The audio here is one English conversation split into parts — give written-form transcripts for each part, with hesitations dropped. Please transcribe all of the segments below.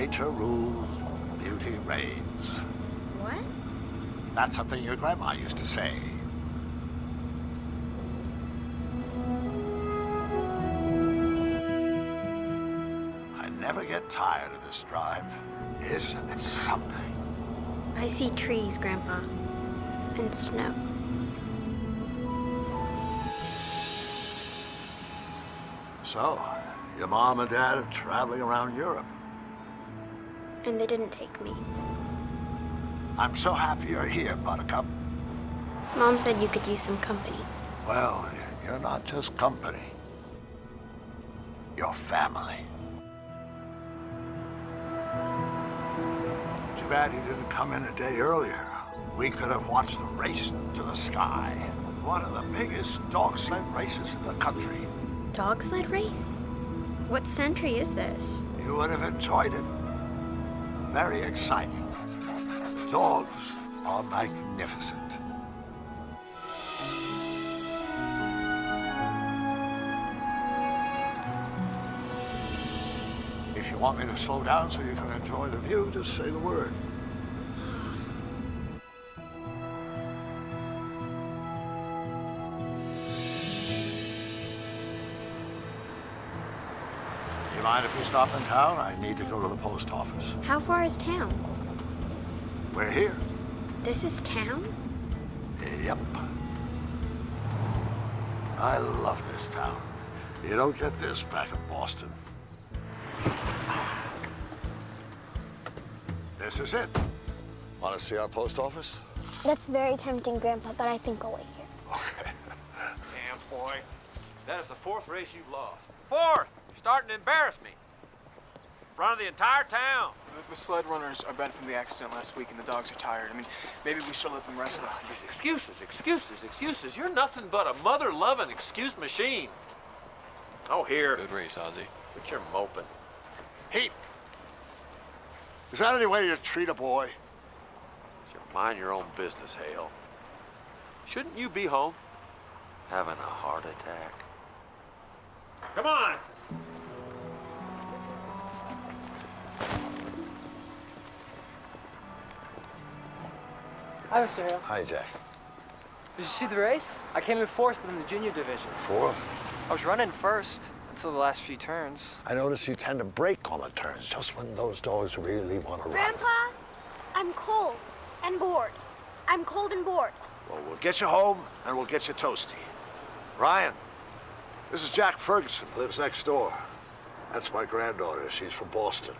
nature rules, beauty reigns. What? That's something your grandma used to say. I never get tired of this drive. Isn't it something? I see trees, Grandpa. And snow. So, your mom and dad are traveling around Europe. And they didn't take me. I'm so happy you're here, Buttercup. Mom said you could use some company. Well, you're not just company. You're family. Too bad he didn't come in a day earlier. We could have watched the race to the sky. One of the biggest dog sled races in the country. Dog sled race? What century is this? You would have enjoyed it. Very exciting. Dogs are magnificent. If you want me to slow down so you can enjoy the view, just say the word. You mind if we stop in town? I need to go to the post office. How far is town? We're here. This is town? Yep. I love this town. You don't get this back in Boston. This is it. Want to see our post office? That's very tempting, Grandpa, but I think I'll wait here. Okay. Damn, boy. That is the fourth race you've lost. Fourth! You're starting to embarrass me. In front of the entire town. The sled runners are bent from the accident last week, and the dogs are tired. I mean, maybe we should let them rest last night. Excuses, excuses, excuses. You're nothing but a mother-loving excuse machine. Oh, here. Good race, Ozzy. But you're moping. Heap. Is that any way you treat a boy? Mind your own business, Hale. Shouldn't you be home? Having a heart attack. Come on! Hi, Mr. Hale. Hi, Jack. Did you see the race? I came in fourth in the junior division. Fourth? I was running first until the last few turns. I notice you tend to brake on the turns just when those dogs really want to run. Grandpa, I'm cold and bored. I'm cold and bored. Well, we'll get you home and we'll get you toasty. Ryan, this is Jack Ferguson, lives next door. That's my granddaughter. She's from Boston.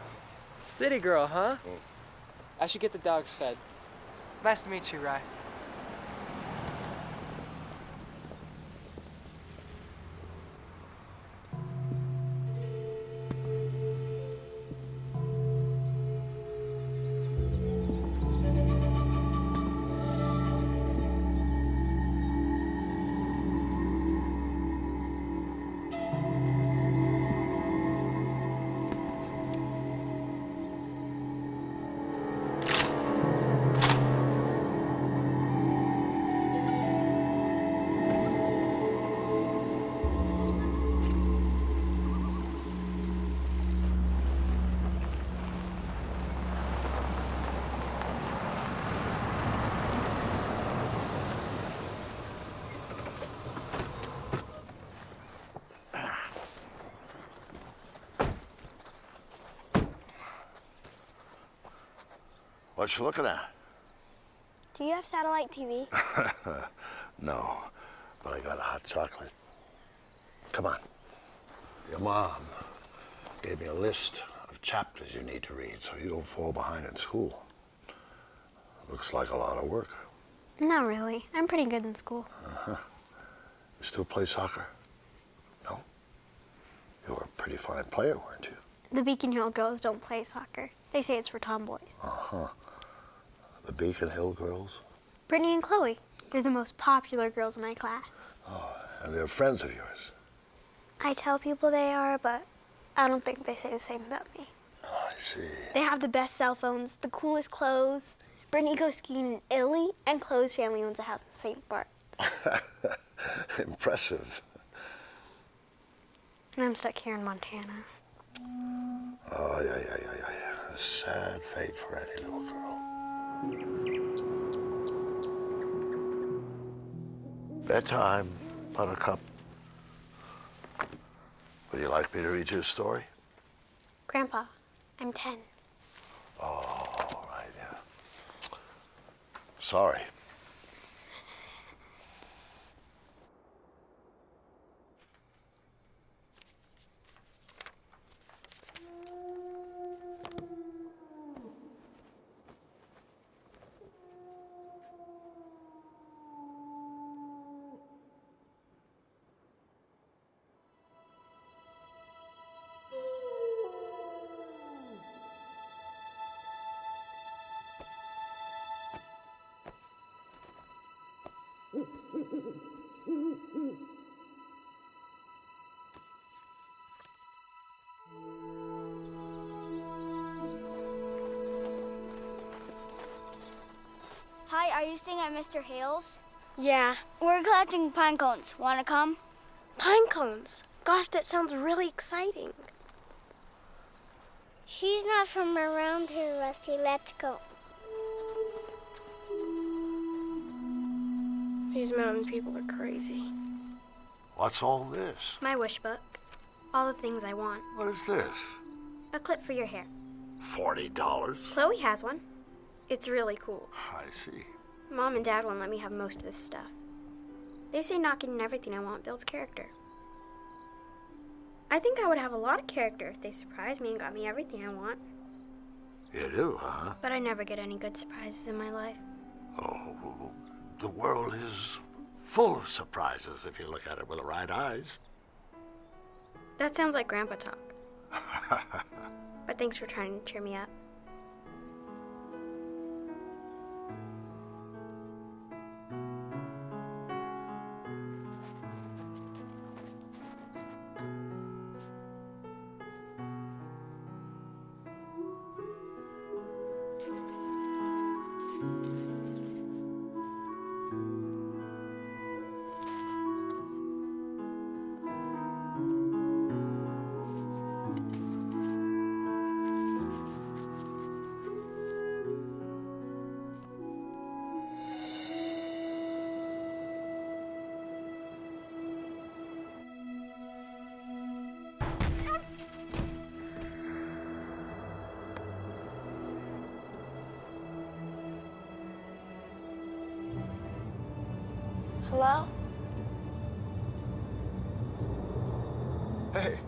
City girl, huh? I should get the dogs fed. It's nice to meet you, Rye. What you looking at? Do you have satellite TV? No, but I got a hot chocolate. Come on. Your mom gave me a list of chapters you need to read so you don't fall behind in school. Looks like a lot of work. Not really. I'm pretty good in school. You still play soccer? No? You were a pretty fine player, weren't you? The Beacon Hill girls don't play soccer. They say it's for tomboys. The Beacon Hill girls? Brittany and Chloe. They're the most popular girls in my class. Oh, and they're friends of yours? I tell people they are, but I don't think they say the same about me. Oh, I see. They have the best cell phones, the coolest clothes. Brittany goes skiing in Italy, and Chloe's family owns a house in St. Bart's. Impressive. And I'm stuck here in Montana. Oh, yeah. a sad fate for any little girl. Bedtime, Buttercup. Would you like me to read you a story? Grandpa, I'm 10. Oh, all right, yeah. Sorry. Hi, are you staying at Mr. Hale's? Yeah. We're collecting pine cones. Want to come? Pine cones. Gosh, that sounds really exciting. She's not from around here, Rusty. Let's go. These mountain people are crazy. What's all this? My wish book. All the things I want. What is this? A clip for your hair. $40? Chloe has one. It's really cool. I see. Mom and Dad won't let me have most of this stuff. They say not getting everything I want builds character. I think I would have a lot of character if they surprised me and got me everything I want. You do, huh? But I never get any good surprises in my life. Oh, the world is full of surprises if you look at it with the right eyes. That sounds like Grandpa talk. But thanks for trying to cheer me up. Hello? Hey.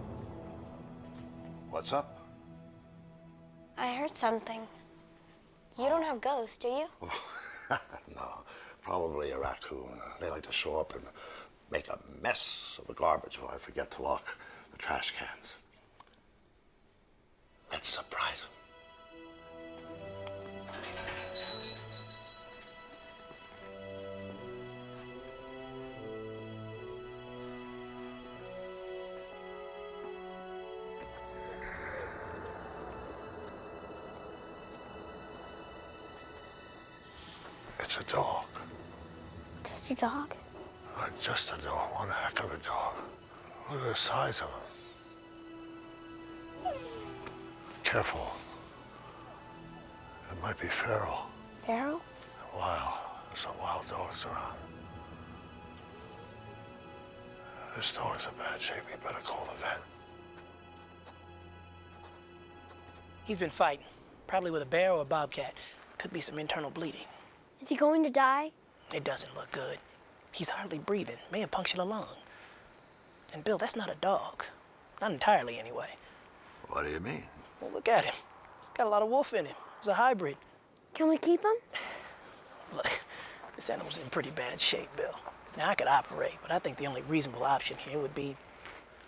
What's up? I heard something. You don't have ghosts, do you? No, probably a raccoon. They like to show up and make a mess of the garbage while I forget to lock the trash cans. Let's surprise them. It's a dog. Just a dog? Just a dog. One heck of a dog. Look at the size of him. Careful. It might be feral. Feral? Wild. There's some wild dogs around. This dog's in bad shape. We better call the vet. He's been fighting, probably with a bear or a bobcat. Could be some internal bleeding. Is he going to die? It doesn't look good. He's hardly breathing, may have punctured a lung. And Bill, that's not a dog. Not entirely, anyway. What do you mean? Well, look at him. He's got a lot of wolf in him. He's a hybrid. Can we keep him? Look, this animal's in pretty bad shape, Bill. Now, I could operate, but I think the only reasonable option here would be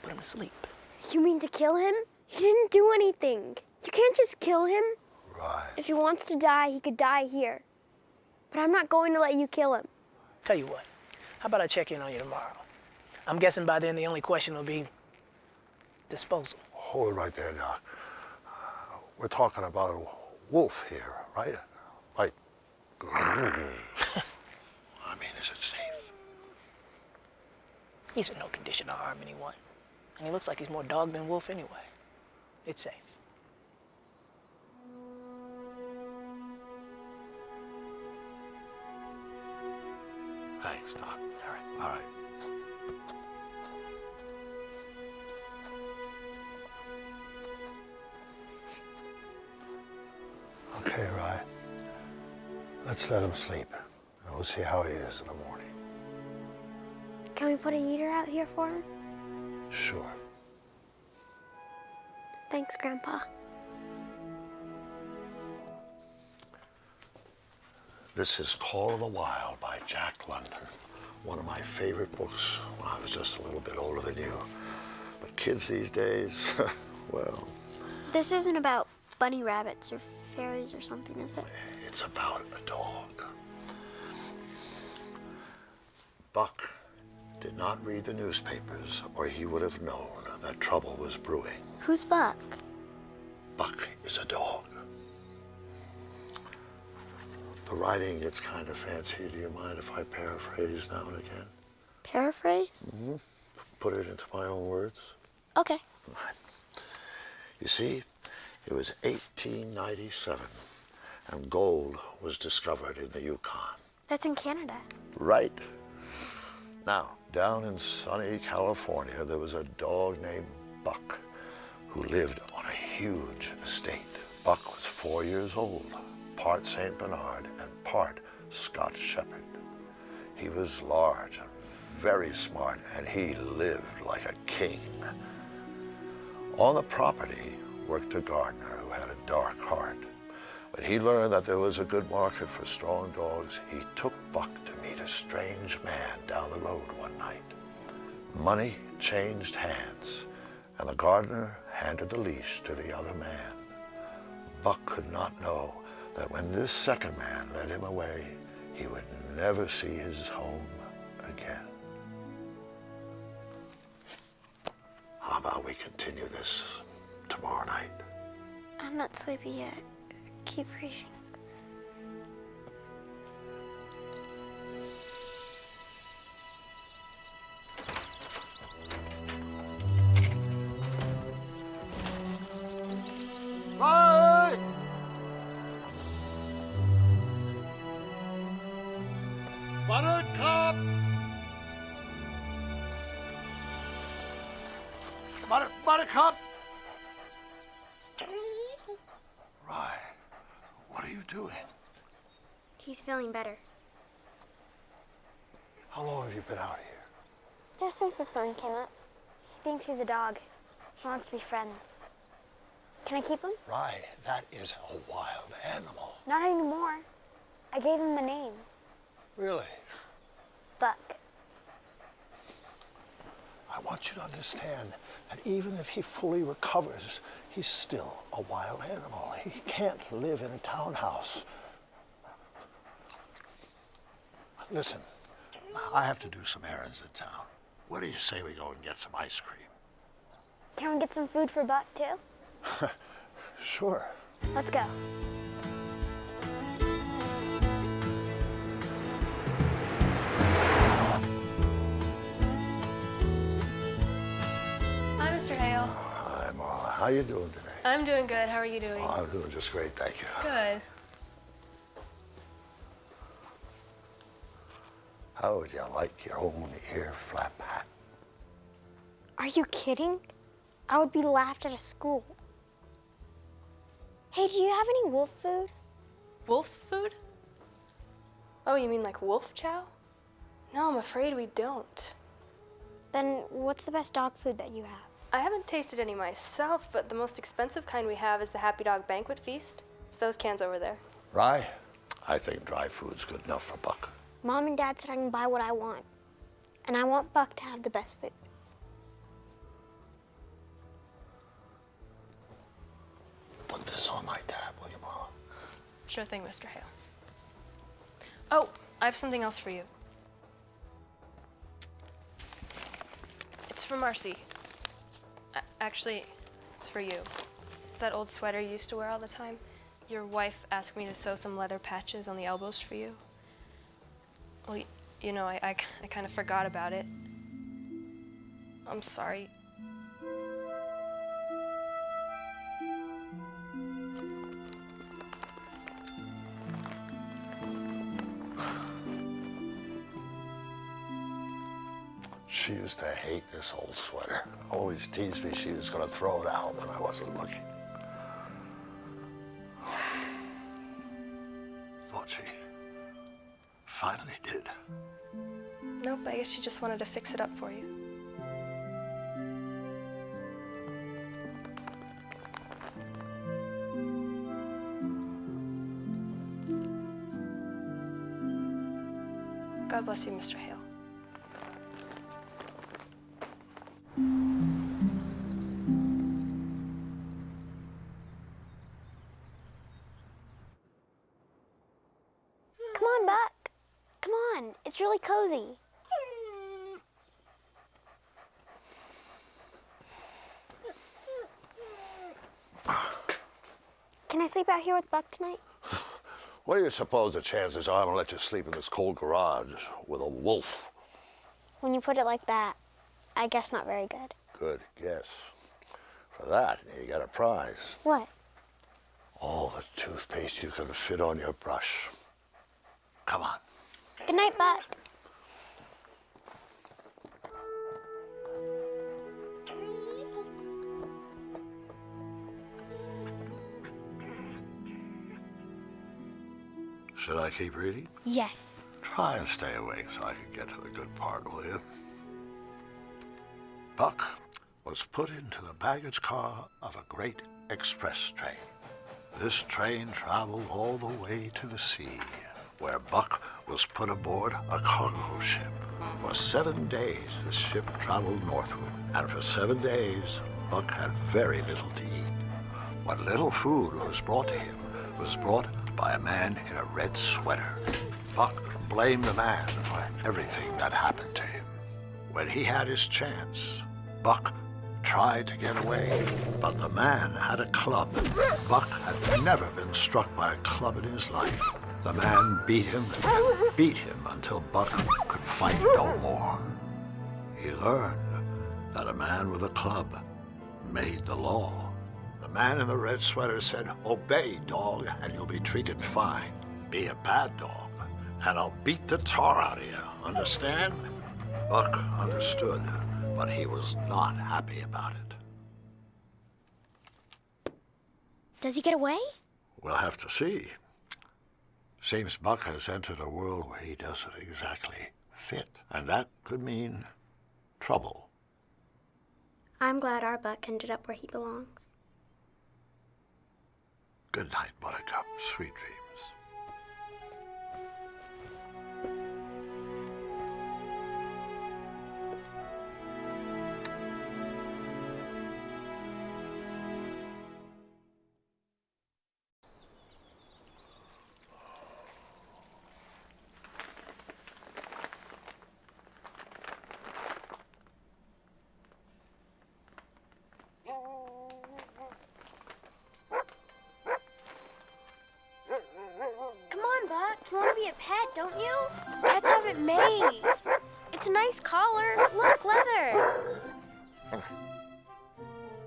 put him to sleep. You mean to kill him? He didn't do anything. You can't just kill him. Right. If he wants to die, he could die here. But I'm not going to let you kill him. Tell you what, how about I check in on you tomorrow? I'm guessing by then the only question will be disposal. Hold it right there, Doc. We're talking about a wolf here, right? Like, I mean, is it safe? He's in no condition to harm anyone. And he looks like he's more dog than wolf anyway. It's safe. Thanks, Doc. All right. All right. Okay, Rye. Let's let him sleep. And we'll see how he is in the morning. Can we put a heater out here for him? Sure. Thanks, Grandpa. This is Call of the Wild by Jack London. One of my favorite books when I was just a little bit older than you. But kids these days, well, This isn't about bunny rabbits or fairies or something, is it? it's about a dog. Buck did not read the newspapers or he would have known that trouble was brewing. Who's Buck? Buck is a dog. The writing gets kind of fancy. Do you mind if I paraphrase now and again? Paraphrase? Put it into my own words? Okay. You see, it was 1897, and gold was discovered in the Yukon. That's in Canada. Right. Now, down in sunny California, there was a dog named Buck who lived on a huge estate. Buck was 4 years old, part St. Bernard and part Scotch Shepherd. He was large and very smart, and he lived like a king. On the property worked a gardener who had a dark heart. When he learned that there was a good market for strong dogs, he took Buck to meet a strange man down the road one night. Money changed hands, and the gardener handed the leash to the other man. Buck could not know that when this second man led him away, he would never see his home again. How about we continue this tomorrow night? I'm not sleepy yet. Keep reading. Right! Buttercup! Buttercup! Rye, what are you doing? He's feeling better. How long have you been out here? Just since the sun came up. He thinks he's a dog. He wants to be friends. Can I keep him? Rye, that is a wild animal. Not anymore. I gave him a name. Really? Buck. I want you to understand that even if he fully recovers, he's still a wild animal. He can't live in a townhouse. Listen, I have to do some errands in town. What do you say we go and get some ice cream? Can we get some food for Buck, too? Sure. Let's go. Hi, Mr. Hale. Hi, Marla. How you doing today? I'm doing good. How are you doing? Oh, I'm doing just great, thank you. Good. How would you like your own ear flap hat? Are you kidding? I would be laughed at school. Hey, do you have any wolf food? Wolf food? Oh, you mean like wolf chow? No, I'm afraid we don't. Then what's the best dog food that you have? I haven't tasted any myself, but the most expensive kind we have is the Happy Dog Banquet Feast. It's those cans over there. Rye, I think dry food's good enough for Buck. Mom and Dad said I can buy what I want. And I want Buck to have the best food. Put this on my tab, will you, Marla? Sure thing, Mr. Hale. Oh, I have something else for you. It's from Marcy. Actually, it's for you. It's that old sweater you used to wear all the time. Your wife asked me to sew some leather patches on the elbows for you. Well, you know, I kind of forgot about it. I'm sorry. She used to hate this old sweater. Always teased me she was going to throw it out when I wasn't looking. Thought she finally did. Nope, I guess she just wanted to fix it up for you. God bless you, Mr. Hale. Come on, Buck. Come on. It's really cozy. Can I sleep out here with Buck tonight? What do you suppose the chances are I'm going to let you sleep in this cold garage with a wolf? When you put it like that, I guess not very good. Good guess. For that, you got a prize. What? All the toothpaste you can fit on your brush. Come on. Good night, Buck. Should I keep reading? Yes. Try and stay awake so I can get to the good part, will you? Buck was put into the baggage car of a great express train. This train traveled all the way to the sea, where Buck was put aboard a cargo ship. For 7 days, this ship traveled northward, and for 7 days, Buck had very little to eat. What little food was brought to him was brought by a man in a red sweater. Buck blamed the man for everything that happened to him. When he had his chance, Buck tried to get away, but the man had a club. Buck had never been struck by a club in his life. The man beat him and beat him until Buck could fight no more. He learned that a man with a club made the law. The man in the red sweater said, "Obey, dog, and you'll be treated fine. Be a bad dog, and I'll beat the tar out of you, understand?" Buck understood, but he was not happy about it. Does he get away? We'll have to see. Seems Buck has entered a world where he doesn't exactly fit, and that could mean trouble. I'm glad our Buck ended up where he belongs. Good night, Buttercup. Sweet dreams. Come on, Buck. You want to be a pet, don't you? Pets have it made. It's a nice collar. Look, leather.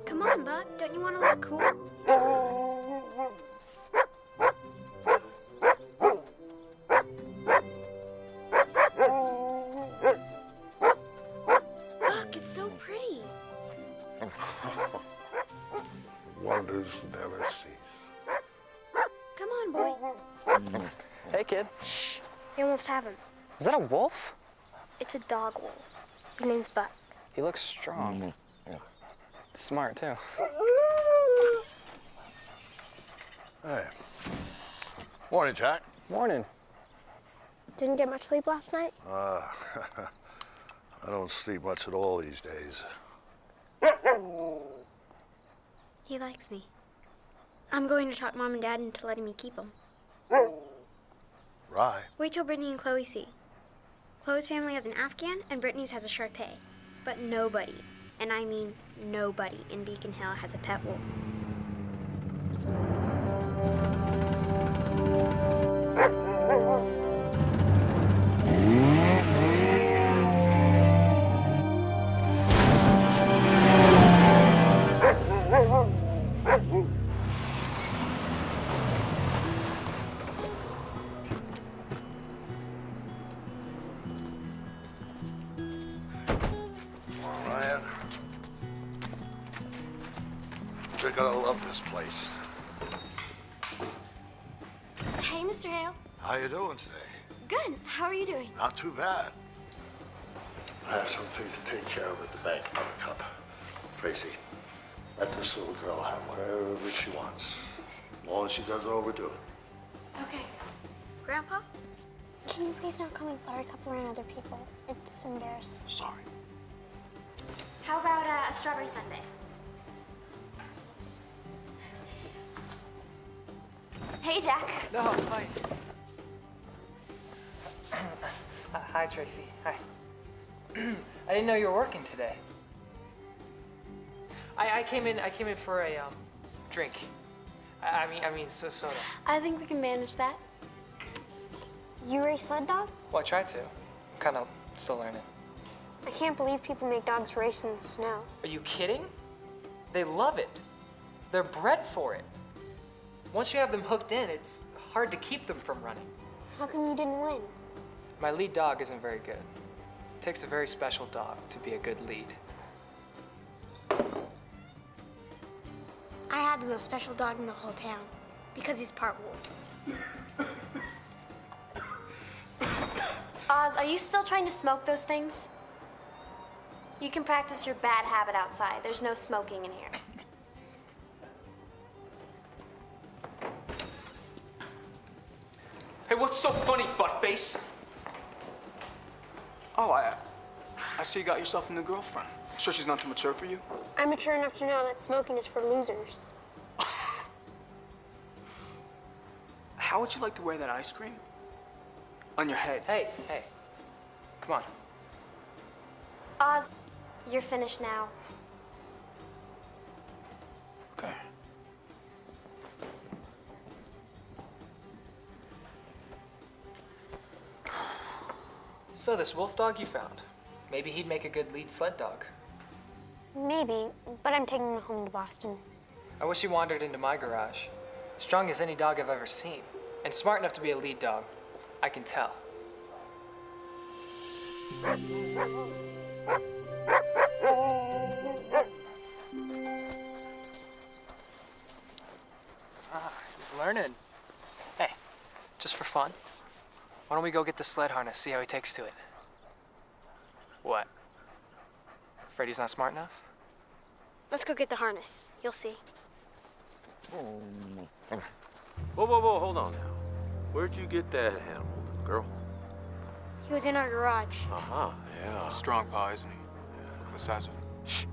Come on, Buck. Don't you want to look cool? Buck, it's so pretty. Wonders never cease. Come on, boy. Hey, kid. You almost have him. Is that a wolf? It's a dog wolf. His name's Buck. He looks strong. Yeah. Smart, too. Hey. Morning, Jack. Morning. Didn't get much sleep last night? I don't sleep much at all these days. He likes me. I'm going to talk Mom and Dad into letting me keep him. Right. Wait till Brittany and Chloe see. Chloe's family has an Afghan and Brittany's has a Shar-Pei. But nobody, and I mean nobody, in Beacon Hill has a pet wolf. gonna love this place. Hey, Mr. Hale. How you doing today? Good. How are you doing? Not too bad. I have some things to take care of at the bank, Buttercup. Tracy, let this little girl have whatever she wants, as long as she doesn't overdo it. Okay. Grandpa? Can you please not call me Buttercup around other people? It's embarrassing. Sorry. How about a strawberry sundae? Hey, Jack. No, hi. Hi, Tracy. Hi. I didn't know you were working today. I came in for a drink. I mean soda. I think we can manage that. You race sled dogs? Well, I tried to. I'm kind of still learning. I can't believe people make dogs race in the snow. Are you kidding? They love it. They're bred for it. Once you have them hooked in, it's hard to keep them from running. How come you didn't win? My lead dog isn't very good. It takes a very special dog to be a good lead. I had the most special dog in the whole town because he's part wolf. Oz, are you still trying to smoke those things? You can practice your bad habit outside. There's no smoking in here. Hey, what's so funny, buttface? Oh, I see you got yourself a new girlfriend. Sure she's not too mature for you? I'm mature enough to know that smoking is for losers. How would you like to wear that ice cream? On your head. Hey. Come on. Oz, you're finished now. Okay. So this wolf dog you found, maybe he'd make a good lead sled dog. Maybe, but I'm taking him home to Boston. I wish he wandered into my garage. Strong as any dog I've ever seen, and smart enough to be a lead dog. I can tell. He's learning. Hey, just for fun, why don't we go get the sled harness, see how he takes to it? What? Afraid he's not smart enough? Let's go get the harness. You'll see. Whoa, hold on now. Where'd you get that animal, little girl? He was in our garage. Uh-huh, yeah. Strong paw, isn't he? Look at the size of him. Shh.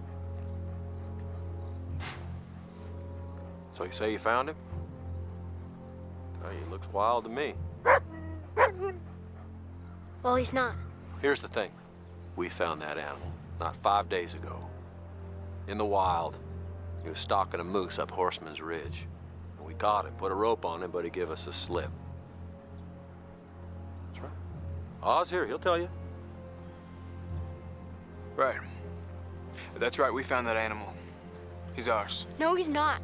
So you say you found him? Oh, he looks wild to me. Well, he's not. Here's the thing. We found that animal not 5 days ago. In the wild. He was stalking a moose up Horseman's Ridge. And we caught him, put a rope on him, but he gave us a slip. That's right. Oz here, he'll tell you. Right. That's right, we found that animal. He's ours. No, he's not.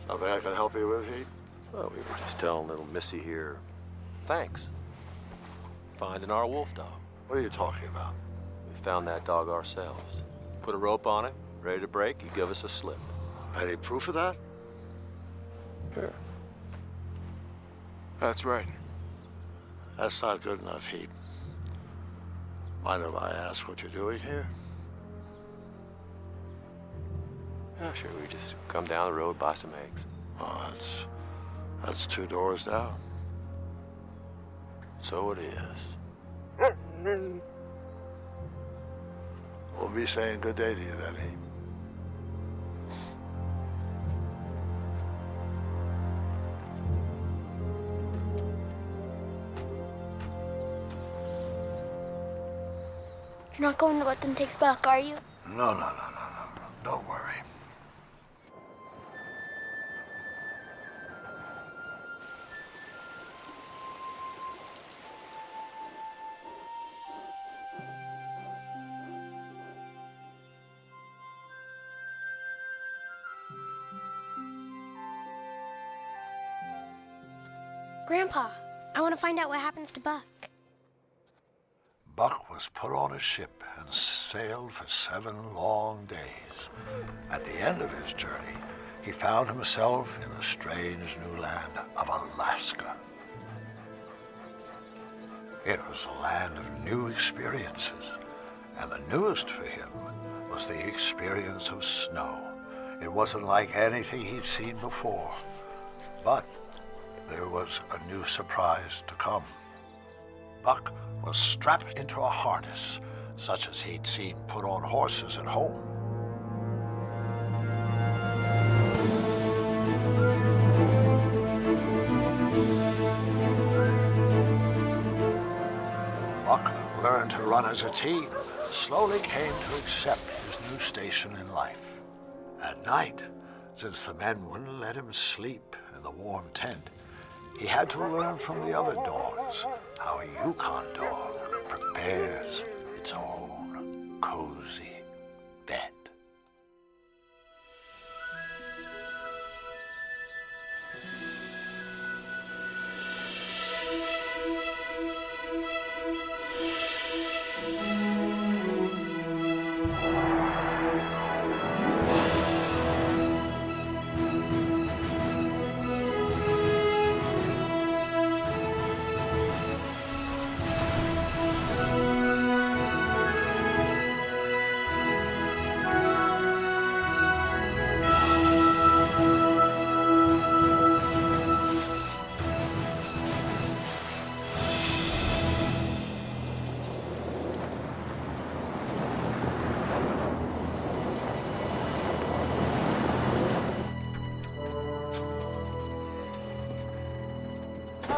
Something I can help you with, Heath? Well, we were just telling little Missy here, thanks. Finding our wolf dog. What are you talking about? We found that dog ourselves. Put a rope on it, ready to break, he gave us a slip. Any proof of that? Sure. That's right. That's not good enough, Heath. Mind if I ask what you're doing here? Yeah, sure, we just come down the road, buy some eggs. Oh, that's 2 doors down. So it is. We'll be saying good day to you then, Heath. You're not going to let them take Buck, are you? No. Don't worry. Grandpa, I want to find out what happens to Buck. Buck was put on a ship and sailed for 7 long days. At the end of his journey, he found himself in the strange new land of Alaska. It was a land of new experiences, and the newest for him was the experience of snow. It wasn't like anything he'd seen before, but there was a new surprise to come. Buck was strapped into a harness, such as he'd seen put on horses at home. Buck learned to run as a team and slowly came to accept his new station in life. At night, since the men wouldn't let him sleep in the warm tent, he had to learn from the other dogs how a Yukon dog prepares its own cozy bed.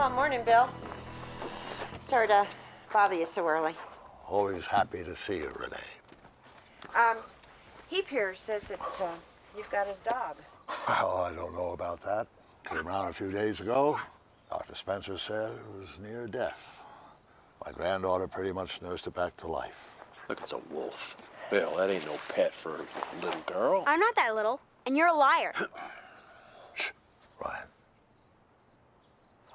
Oh, morning, Bill. Sorry to bother you so early. Always happy to see you, Renee. Heap here says that you've got his dog. Well, I don't know about that. Came around a few days ago. Dr. Spencer said it was near death. My granddaughter pretty much nursed it back to life. Look, it's a wolf. Bill, that ain't no pet for a little girl. I'm not that little, and you're a liar. Shh, Ryan.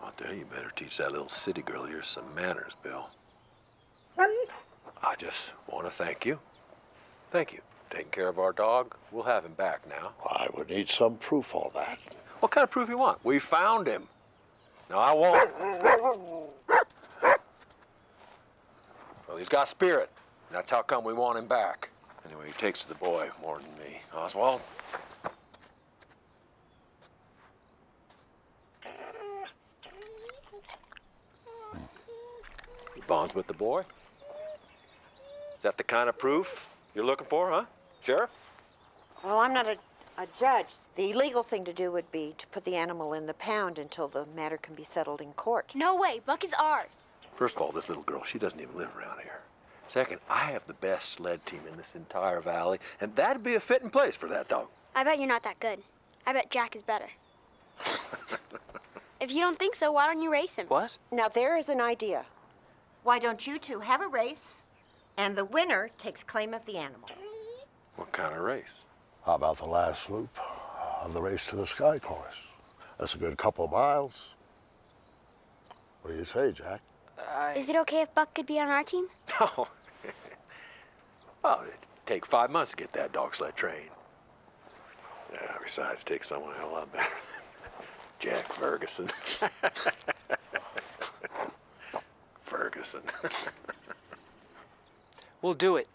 I'll tell you, better teach that little city girl of yours some manners, Bill. I just want to thank you. Thank you. Taking care of our dog. We'll have him back now. I would need some proof of that. What kind of proof you want? We found him. No, I won't. Well, he's got spirit. And that's how come we want him back. Anyway, he takes to the boy more than me. Oswald? He bonds with the boy? Is that the kind of proof you're looking for, huh, Sheriff? Well, I'm not a judge. The legal thing to do would be to put the animal in the pound until the matter can be settled in court. No way, Buck is ours. First of all, this little girl, she doesn't even live around here. Second, I have the best sled team in this entire valley, and that'd be a fitting place for that dog. I bet you're not that good. I bet Jack is better. If you don't think so, why don't you race him? What? Now, there is an idea. Why don't you two have a race, and the winner takes claim of the animal? What kind of race? How about the last loop of the Race to the Sky course? That's a good couple of miles. What do you say, Jack? Is it okay if Buck could be on our team? Oh. Well, it'd take 5 months to get that dog sled trained. Yeah, besides, it takes someone a hell of a lot better than Jack Ferguson. Ferguson. We'll do it.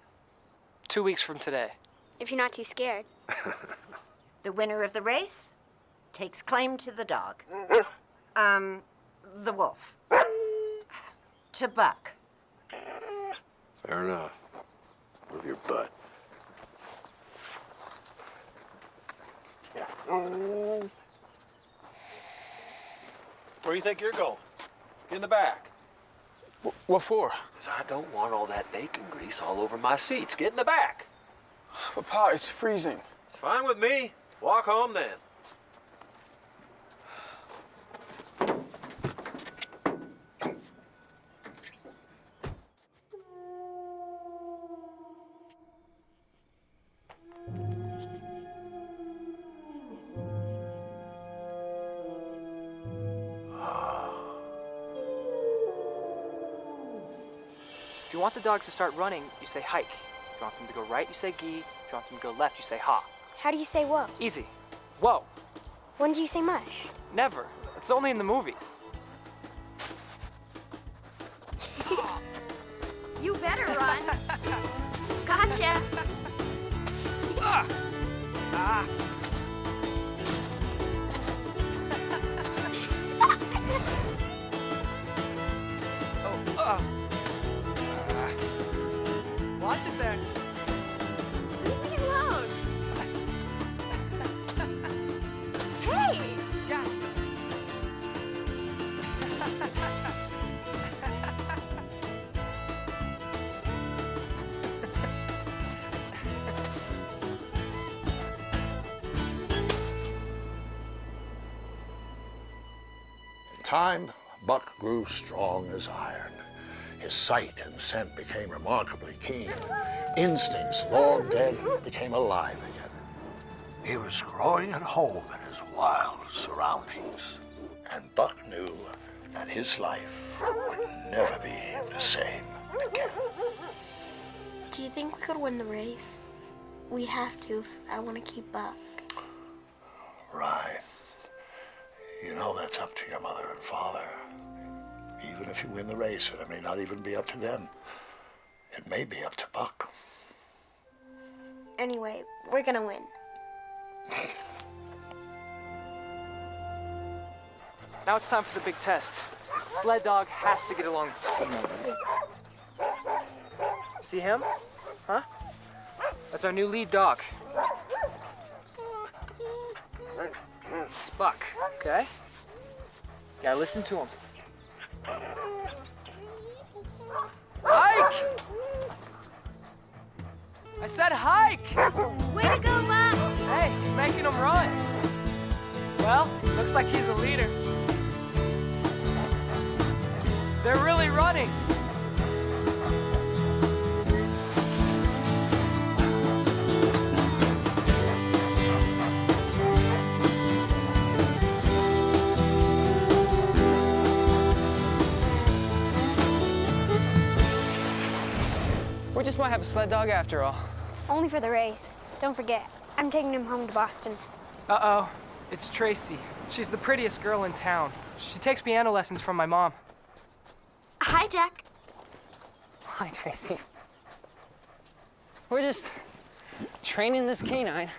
2 weeks from today. If you're not too scared. The winner of the race takes claim to the dog. The wolf. To Buck. Fair enough. Move your butt. Where do you think you're going? Get in the back. What for? Because I don't want all that bacon grease all over my seats. Get in the back. But Pa, it's freezing. It's fine with me. Walk home then. If you want the dogs to start running, you say hike. If you want them to go right, you say gee. If you want them to go left, you say ha. How do you say whoa? Easy. Whoa. When do you say mush? Never. It's only in the movies. You better run. Gotcha. Watch it there. Leave me alone. Hey! Gotcha. In time, Buck grew strong as iron. His sight and scent became remarkably keen. Instincts, long dead, became alive again. He was growing at home in his wild surroundings. And Buck knew that his life would never be the same again. Do you think we could win the race? We have to if I want to keep Buck. Rye, you know that's up to your mother and father. Even if you win the race, and it may not even be up to them. It may be up to Buck. Anyway, we're gonna win. Now it's time for the big test. Sled dog has to get along with his teammates. See him? Huh? That's our new lead dog. It's Buck, okay? You gotta listen to him. Hike! I said hike! Way to go, Buck! Hey, he's making him run. Well, looks like he's a leader. They're really running. We just might have a sled dog after all. Only for the race. Don't forget, I'm taking him home to Boston. Uh-oh, it's Tracy. She's the prettiest girl in town. She takes piano lessons from my mom. Hi, Jack. Hi, Tracy. We're just training this canine.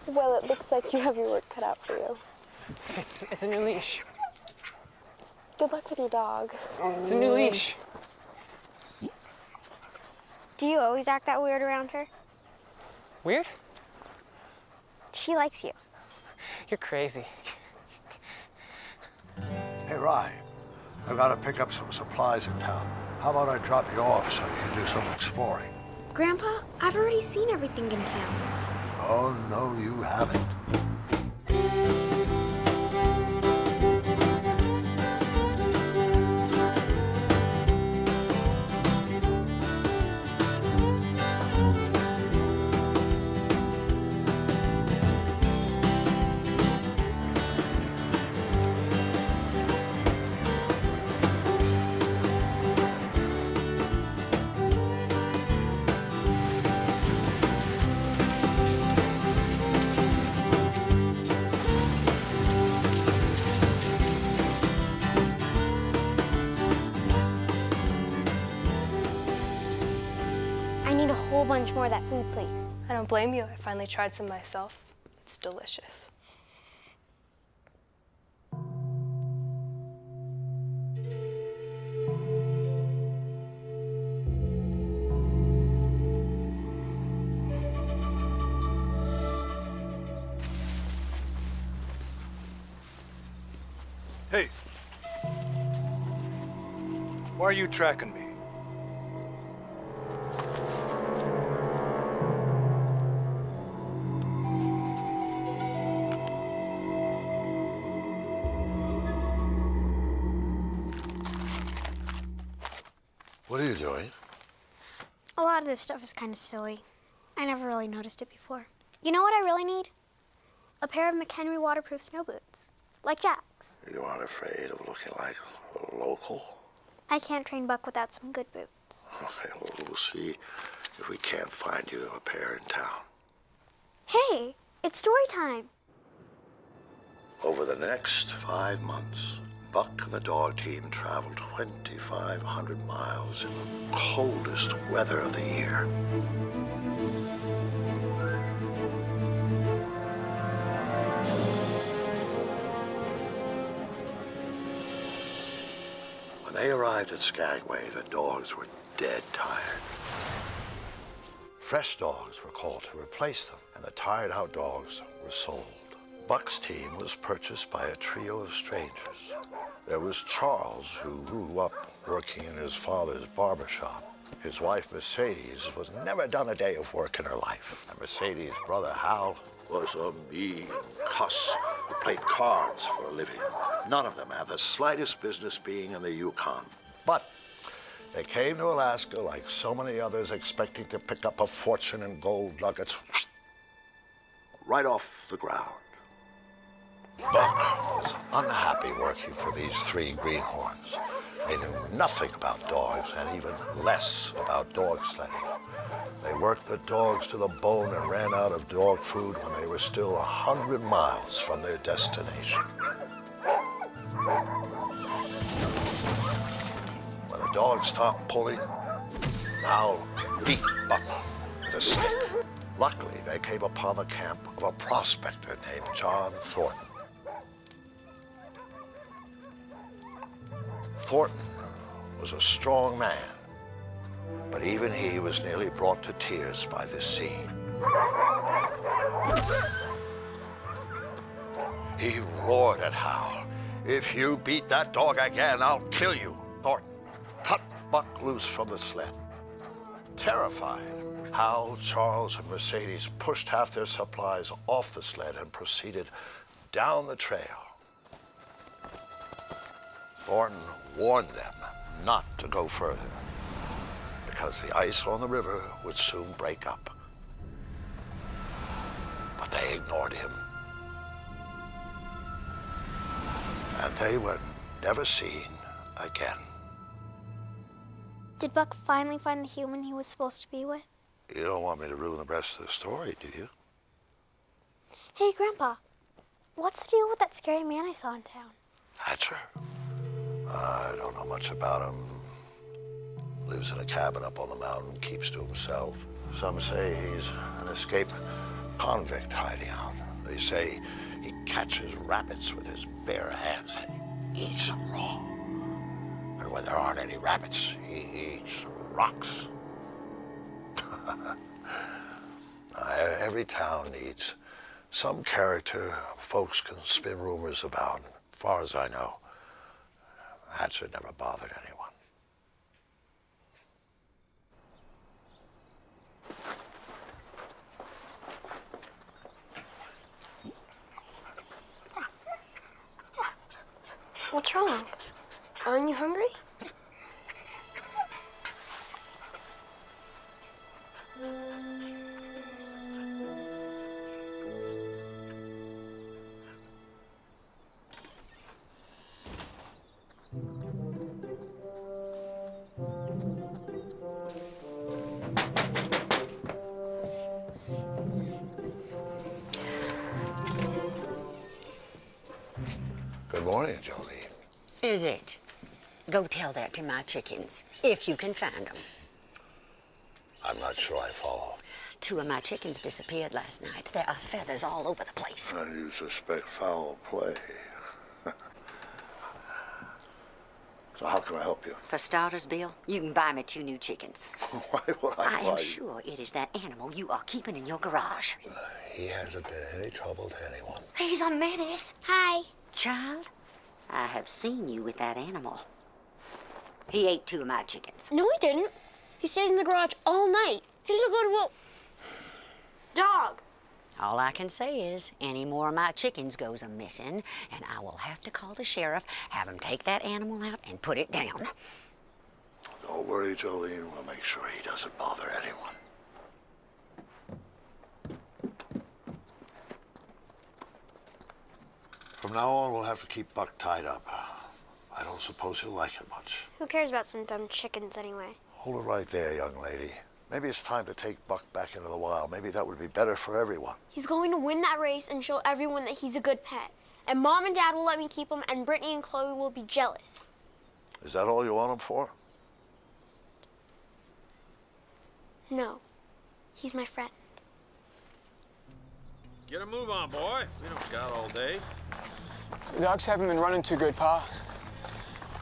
Well, it looks like you have your work cut out for you. It's a new leash. Good luck with your dog. It's a new leash. Do you always act that weird around her? Weird? She likes you. You're crazy. Hey, Rye, I've got to pick up some supplies in town. How about I drop you off so you can do some exploring? Grandpa, I've already seen everything in town. Oh, no, you haven't. I need a whole bunch more of that food, please. I don't blame you. I finally tried some myself. It's delicious. Hey. Why are you tracking me? What are you doing? A lot of this stuff is kind of silly. I never really noticed it before. You know what I really need? A pair of McHenry waterproof snow boots, like Jack's. You aren't afraid of looking like a local? I can't train Buck without some good boots. Okay, well, we'll see if we can't find you a pair in town. Hey, it's story time. Over the next 5 months, Buck and the dog team traveled 2,500 miles in the coldest weather of the year. When they arrived at Skagway, the dogs were dead tired. Fresh dogs were called to replace them, and the tired-out dogs were sold. Buck's team was purchased by a trio of strangers. There was Charles, who grew up working in his father's barber shop. His wife, Mercedes, was never done a day of work in her life. And Mercedes' brother, Hal, was a mean cuss who played cards for a living. None of them had the slightest business being in the Yukon. But they came to Alaska like so many others, expecting to pick up a fortune in gold nuggets right off the ground. Buck was unhappy working for these 3 greenhorns. They knew nothing about dogs and even less about dog sledding. They worked the dogs to the bone and ran out of dog food when they were still 100 miles from their destination. When the dogs stopped pulling, Hal beat Buck with a stick. Luckily, they came upon the camp of a prospector named John Thornton. Thornton was a strong man, but even he was nearly brought to tears by this scene. He roared at Hal. "If you beat that dog again, I'll kill you." Thornton cut Buck loose from the sled. Terrified, Hal, Charles, and Mercedes pushed half their supplies off the sled and proceeded down the trail. Thornton warned them not to go further because the ice on the river would soon break up. But they ignored him. And they were never seen again. Did Buck finally find the human he was supposed to be with? You don't want me to ruin the rest of the story, do you? Hey, Grandpa, what's the deal with that scary man I saw in town? Hatcher? I don't know much about him. Lives in a cabin up on the mountain, keeps to himself. Some say he's an escaped convict hiding out. They say he catches rabbits with his bare hands and eats them raw. And when there aren't any rabbits, he eats rocks. Every town needs some character folks can spin rumors about. As far as I know, Hatcher never bothered anyone. What's wrong? Aren't you hungry? Good morning, Jolie. Is it? Go tell that to my chickens, if you can find them. I'm not sure I follow. 2 of my chickens disappeared last night. There are feathers all over the place. You suspect foul play. So how can I help you? For starters, Bill, you can buy me 2 new chickens. Why would I I am buy you? sure it is that animal you are keeping in your garage. He hasn't been any trouble to anyone. He's a menace. Hi. Child, I have seen you with that animal. He ate 2 of my chickens. No, he didn't. He stays in the garage all night. He's a good dog. All I can say is, any more of my chickens goes a-missing, and I will have to call the sheriff, have him take that animal out and put it down. Don't worry, Jolene. We'll make sure he doesn't bother anyone. From now on, we'll have to keep Buck tied up. I I don't suppose he'll like it much. Who cares about some dumb chickens anyway? Hold it right there, young lady. Maybe it's time to take Buck back into the wild. Maybe that would be better for everyone. He's going to win that race and show everyone that he's a good pet. And Mom and Dad will let me keep him, and Brittany and Chloe will be jealous. Is that all you want him for? No. He's my friend. Get a move on, boy. We don't got all day. The dogs haven't been running too good, Pa.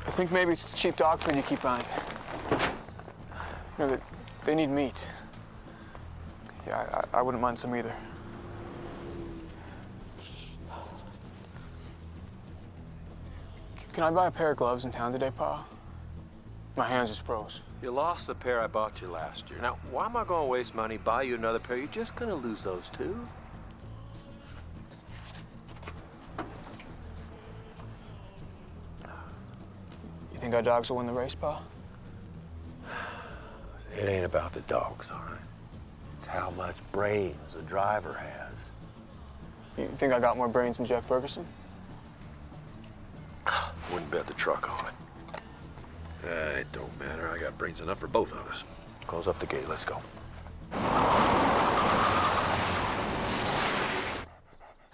I think maybe it's cheap dog food you keep buying. You know, they need meat. Yeah, I wouldn't mind some either. Can I buy a pair of gloves in town today, Pa? My hands just froze. You lost the pair I bought you last year. Now, why am I going to waste money, buy you another pair? You're just going to lose those two. You think our dogs will win the race, Pa? It ain't about the dogs, all right? It's how much brains the driver has. You think I got more brains than Jeff Ferguson? Wouldn't bet the truck on it. It don't matter. I got brains enough for both of us. Close up the gate. Let's go.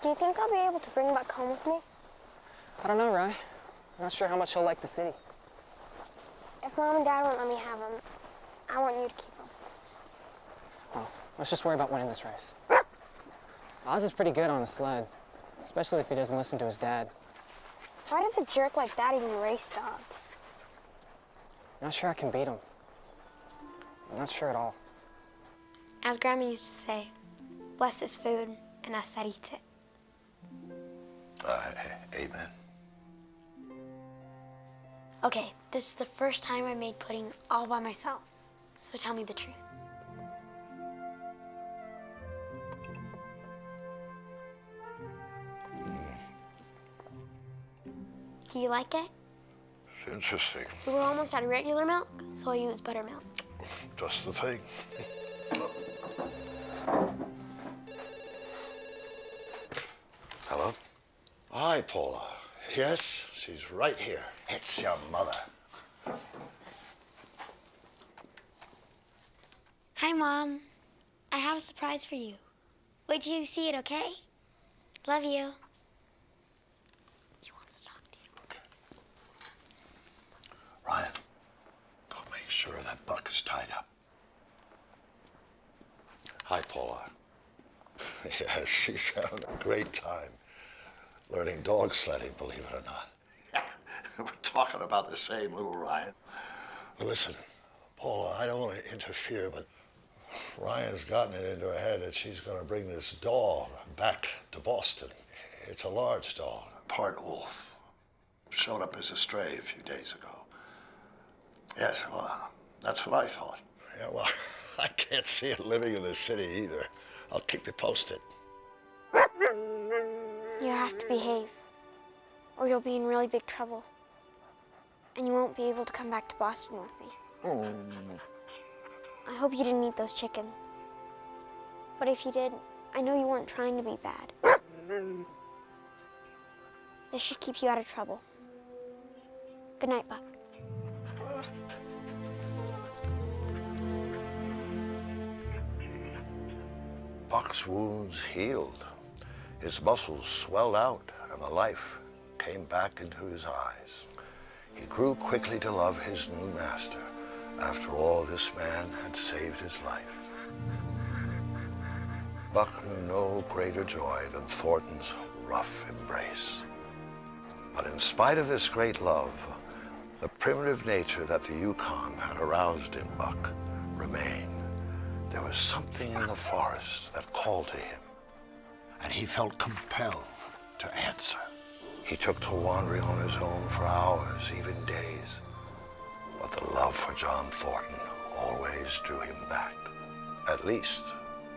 Do you think I'll be able to bring Buck home with me? I don't know, Rye. I'm not sure how much he'll like the city. If Mom and Dad won't let me have him, I want you to keep him. Well, let's just worry about winning this race. Oz is pretty good on a sled, especially if he doesn't listen to his dad. Why does a jerk like that even race dogs? I'm not sure I can beat him. I'm not sure at all. As Grandma used to say, bless this food and us that eats it. Amen. Okay, this is the first time I made pudding all by myself. So tell me the truth. Do you like it? It's interesting. We were almost out of regular milk, so I used buttermilk. Just the thing. Hello? Hi, Paula. Yes, she's right here. It's your mother. Hi, Mom. I have a surprise for you. Wait till you see it, okay? Love you. She wants to talk to you. Okay. Ryan, go make sure that Buck is tied up. Hi, Paula. Yeah, she's having a great time learning dog sledding, believe it or not. We're talking about the same little Ryan. Well, listen, Paula, I don't want to interfere, but Ryan's gotten it into her head that she's going to bring this dog back to Boston. It's a large dog, part wolf. Showed up as a stray a few days ago. Yes, well, that's what I thought. Yeah, well, I can't see it living in this city either. I'll keep you posted. You have to behave, or you'll be in really big trouble. And you won't be able to come back to Boston with me. I hope you didn't eat those chickens. But if you did, I know you weren't trying to be bad. This should keep you out of trouble. Good night, Buck. Buck's wounds healed. His muscles swelled out, and the life came back into his eyes. He grew quickly to love his new master. After all, this man had saved his life. Buck knew no greater joy than Thornton's rough embrace. But in spite of this great love, the primitive nature that the Yukon had aroused in Buck remained. There was something in the forest that called to him, and he felt compelled to answer. He took to wandering on his own for hours, even days. But the love for John Thornton always drew him back, at least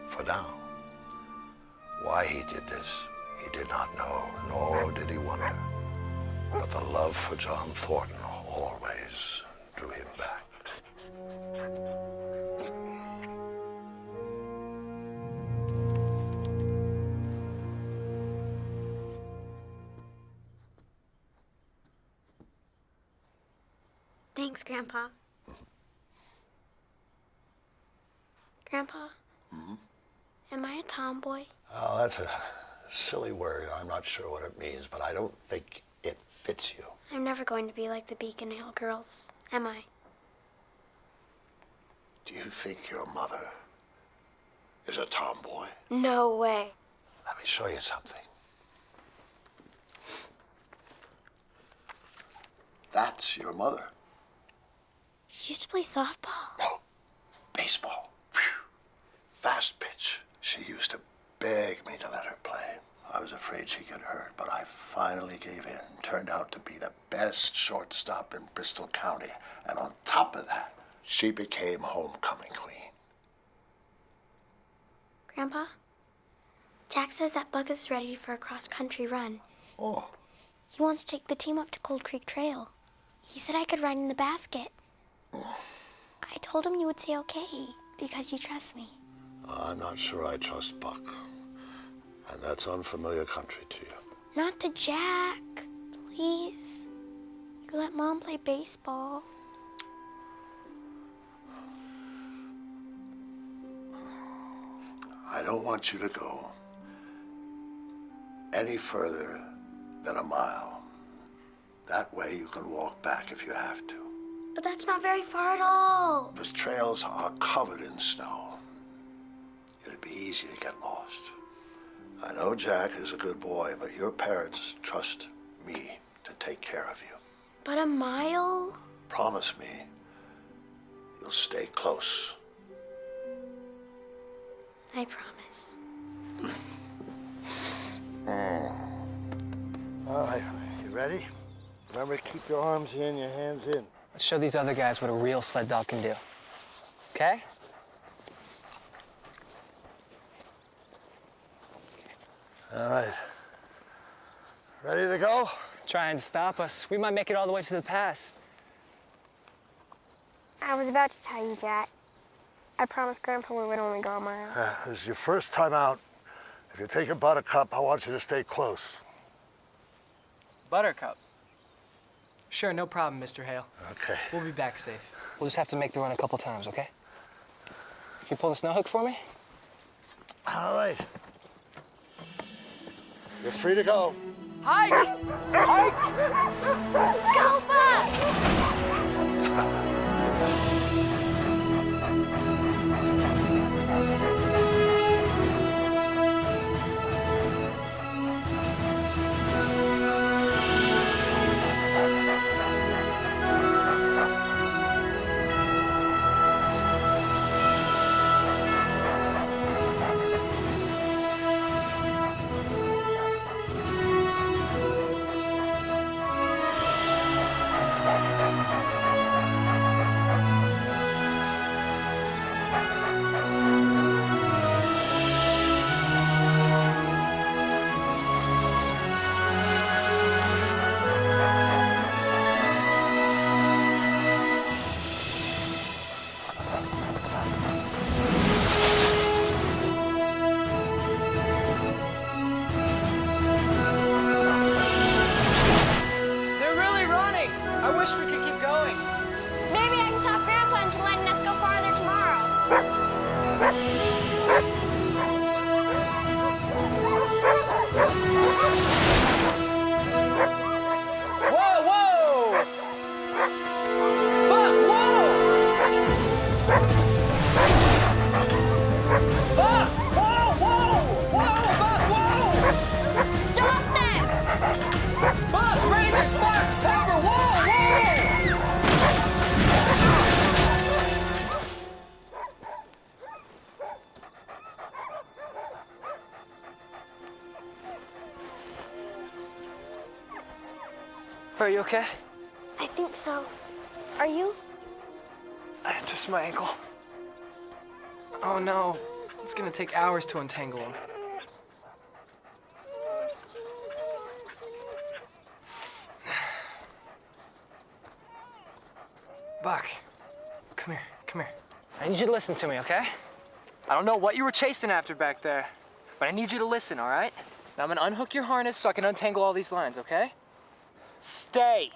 for now. Why he did this, he did not know, nor did he wonder. But the love for John Thornton always drew him back. Thanks, Grandpa. Grandpa? Am I a tomboy? Oh, that's a silly word. I'm not sure what it means, but I don't think it fits you. I'm never going to be like the Beacon Hill girls, am I? Do you think your mother is a tomboy? No way. Let me show you something. That's your mother. She used to play softball. No, baseball. Phew. Fast pitch. She used to beg me to let her play. I was afraid she'd get hurt, but I finally gave in. Turned out to be the best shortstop in Bristol County. And on top of that, she became homecoming queen. Grandpa? Jack says that Buck is ready for a cross-country run. Oh. He wants to take the team up to Cold Creek Trail. He said I could ride in the basket. I told him you would say okay, because you trust me. I'm not sure I trust Buck. And that's unfamiliar country to you. Not to Jack, please. You let Mom play baseball. I don't want you to go any further than a mile. That way you can walk back if you have to. But that's not very far at all. Those trails are covered in snow. It'd be easy to get lost. I know Jack is a good boy, but your parents trust me to take care of you. But a mile? Promise me you'll stay close. I promise. All right, you ready? Remember to keep your arms in, your hands in. Let's show these other guys what a real sled dog can do. Okay? All right. Ready to go? Trying to stop us. We might make it all the way to the pass. I was about to tell you, Jack. I promised Grandpa we would only go a mile. This is your first time out. If you're taking Buttercup, I want you to stay close. Buttercup. Sure, no problem, Mr. Hale. Okay. We'll be back safe. We'll just have to make the run a couple times, okay? Can you pull the snow hook for me? All right. You're free to go. Hike! Hike! Go, Buck! Are you okay? I think so. Are you? Just my ankle. Oh no, it's gonna take hours to untangle him. Buck, come here, come here. I need you to listen to me, okay? I don't know what you were chasing after back there, but I need you to listen, all right? Now I'm gonna unhook your harness so I can untangle all these lines, okay? Stay.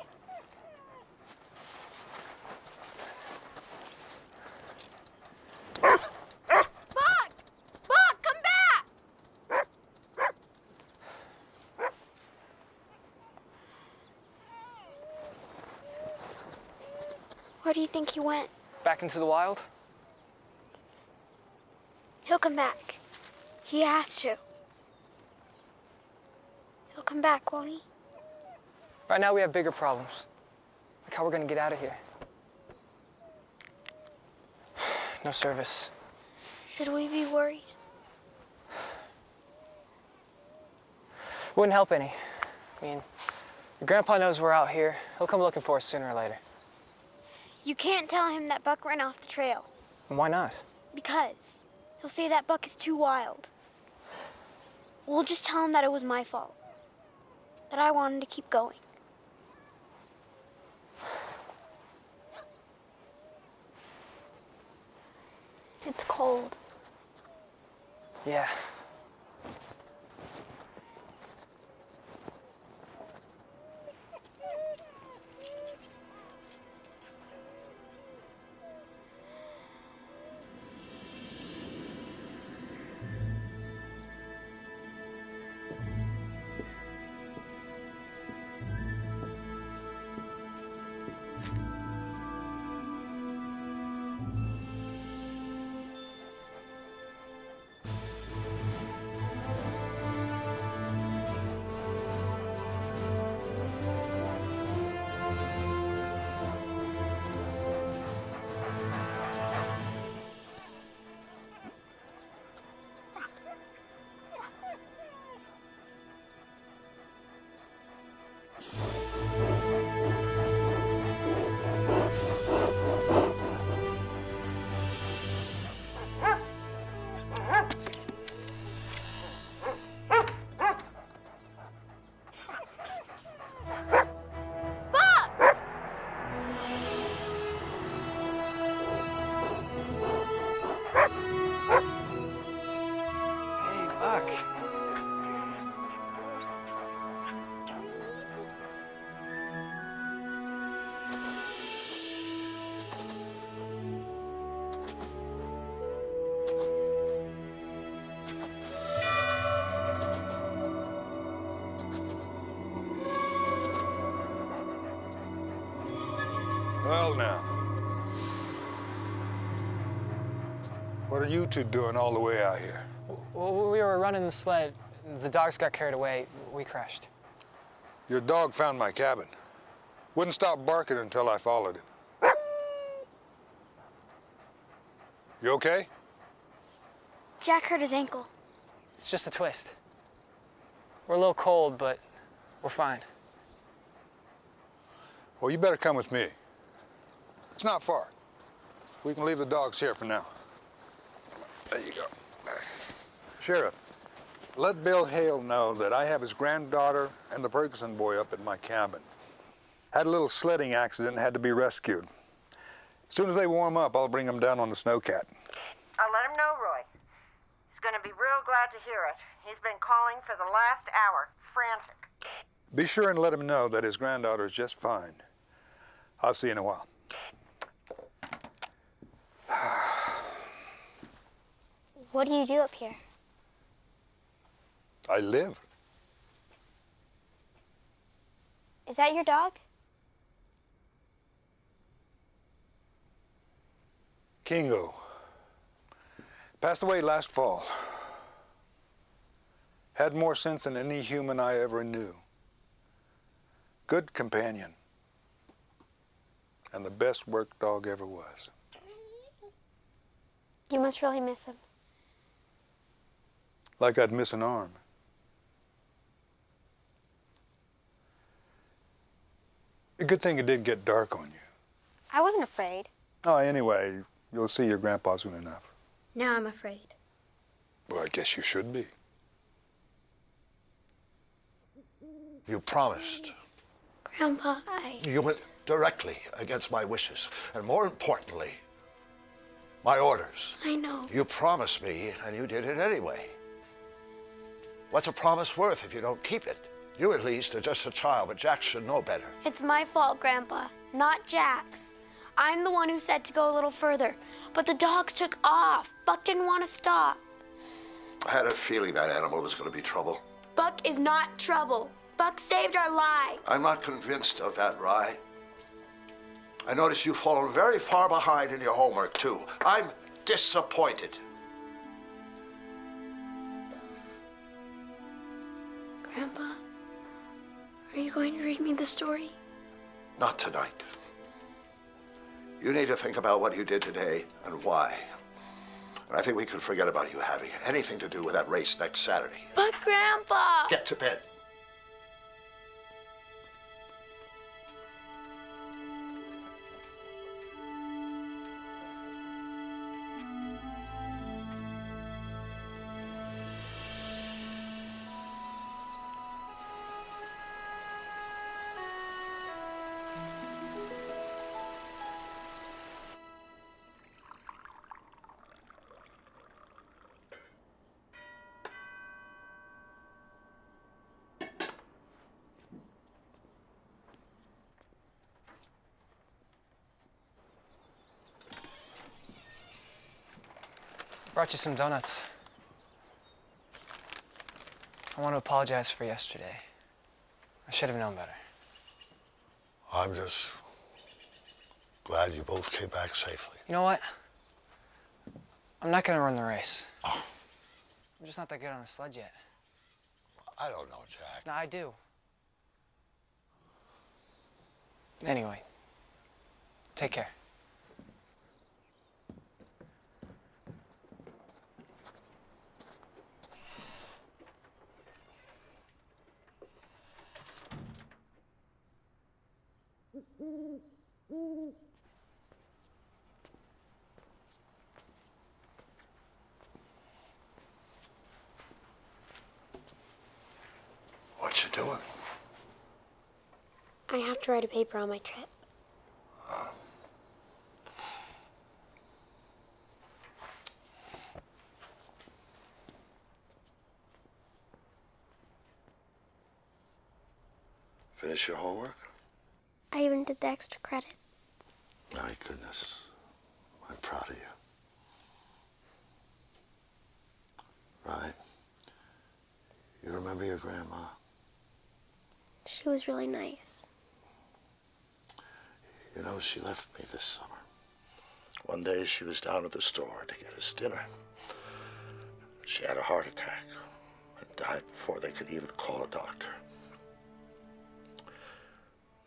Where do you think he went? Back into the wild? He'll come back. He has to. He'll come back, won't he? Right now we have bigger problems. Like how we're gonna get out of here. No service. Should we be worried? Wouldn't help any. I mean, your grandpa knows we're out here. He'll come looking for us sooner or later. You can't tell him that Buck ran off the trail. And why not? Because he'll say that Buck is too wild. We'll just tell him that it was my fault. That I wanted to keep going. It's cold. Yeah. Well, now. What are you two doing all the way out here? Well, we were running the sled. The dogs got carried away. We crashed. Your dog found my cabin. Wouldn't stop barking until I followed him. You okay? Jack hurt his ankle. It's just a twist. We're a little cold, but we're fine. Well, you better come with me. It's not far. We can leave the dogs here for now. There you go. Sheriff, let Bill Hale know that I have his granddaughter and the Ferguson boy up at my cabin. Had a little sledding accident and had to be rescued. As soon as they warm up, I'll bring them down on the Snowcat. I'll let him know, Roy. He's going to be real glad to hear it. He's been calling for the last hour, frantic. Be sure and let him know that his granddaughter's just fine. I'll see you in a while. What do you do up here? I live. Is that your dog? Kingo. Passed away last fall. Had more sense than any human I ever knew. Good companion. And the best work dog ever was. You must really miss him. Like I'd miss an arm. A good thing it didn't get dark on you. I wasn't afraid. Oh, anyway, you'll see your grandpa soon enough. Now I'm afraid. Well, I guess you should be. You promised. Grandpa, You went directly against my wishes, and more importantly, my orders. I know. You promised me, and you did it anyway. What's a promise worth if you don't keep it? You, at least, are just a child, but Jack should know better. It's my fault, Grandpa, not Jack's. I'm the one who said to go a little further, but the dogs took off. Buck didn't want to stop. I had a feeling that animal was going to be trouble. Buck is not trouble. Buck saved our lives. I'm not convinced of that, Rye. I notice you've fallen very far behind in your homework, too. I'm disappointed. Grandpa, are you going to read me the story? Not tonight. You need to think about what you did today and why. And I think we can forget about you having anything to do with that race next Saturday. But Grandpa! Get to bed. Brought you some donuts. I want to apologize for yesterday. I should have known better. I'm just glad you both came back safely. You know what? I'm not going to run the race. Oh. I'm just not that good on a sled yet. I don't know, Jack. No, I do. Anyway, take care. What you doing? I have to write a paper on my trip. Finish your homework? I even did the extra credit. My goodness. I'm proud of you. Right. You remember your grandma? She was really nice. You know, she left me this summer. One day she was down at the store to get us dinner. She had a heart attack and died before they could even call a doctor.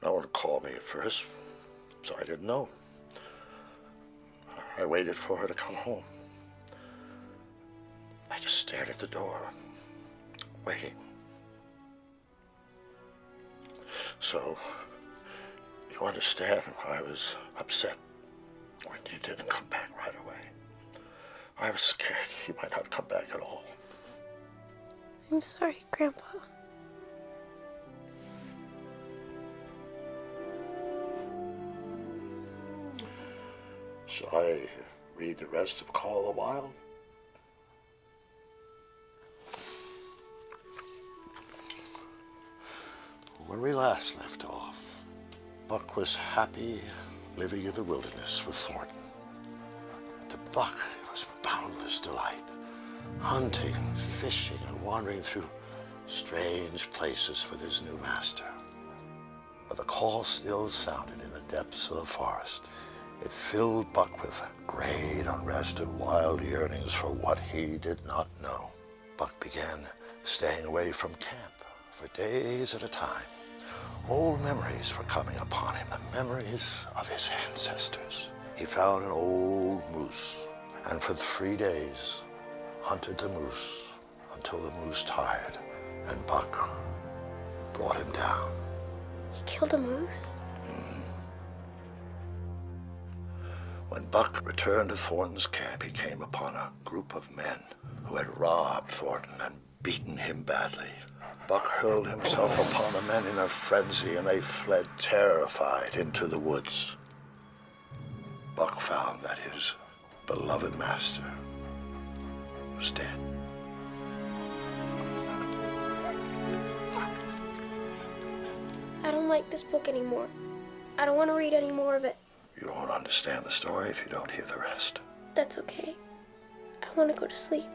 No one called me at first, so I didn't know. I waited for her to come home. I just stared at the door, waiting. So, you understand why I was upset when you didn't come back right away. I was scared you might not come back at all. I'm sorry, Grandpa. Shall I read the rest of Call of the Wild? When we last left off, Buck was happy living in the wilderness with Thornton. To Buck, it was boundless delight, hunting, fishing, and wandering through strange places with his new master. But the call still sounded in the depths of the forest. It filled Buck with great unrest and wild yearnings for what he did not know. Buck began staying away from camp for days at a time. Old memories were coming upon him, the memories of his ancestors. He found an old moose, and for 3 days hunted the moose until the moose tired, and Buck brought him down. He killed a moose? When Buck returned to Thornton's camp, he came upon a group of men who had robbed Thornton and beaten him badly. Buck hurled himself upon the men in a frenzy, and they fled terrified into the woods. Buck found that his beloved master was dead. I don't like this book anymore. I don't want to read any more of it. You won't understand the story if you don't hear the rest. That's okay. I want to go to sleep.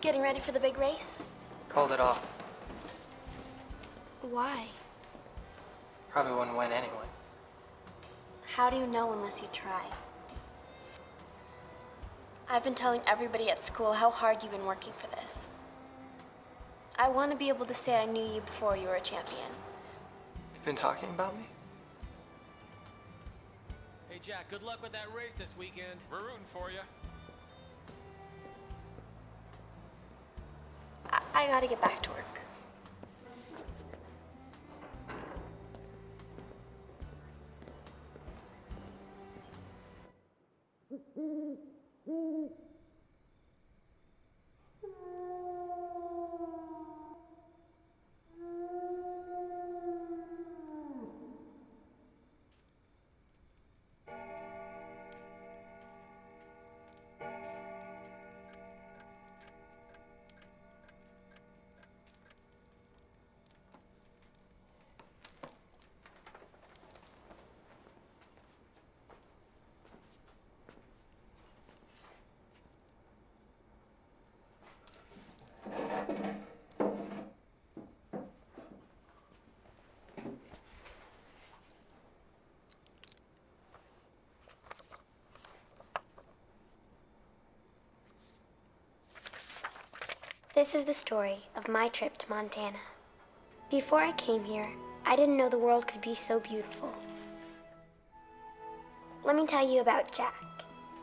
Getting ready for the big race? Called it off. Why? Probably wouldn't win anyway. How do you know unless you try? I've been telling everybody at school how hard you've been working for this. I want to be able to say I knew you before you were a champion. You've been talking about me? Hey, Jack, good luck with that race this weekend. We're rooting for you. I gotta get back to work. This is the story of my trip to Montana. Before I came here, I didn't know the world could be so beautiful. Let me tell you about Jack.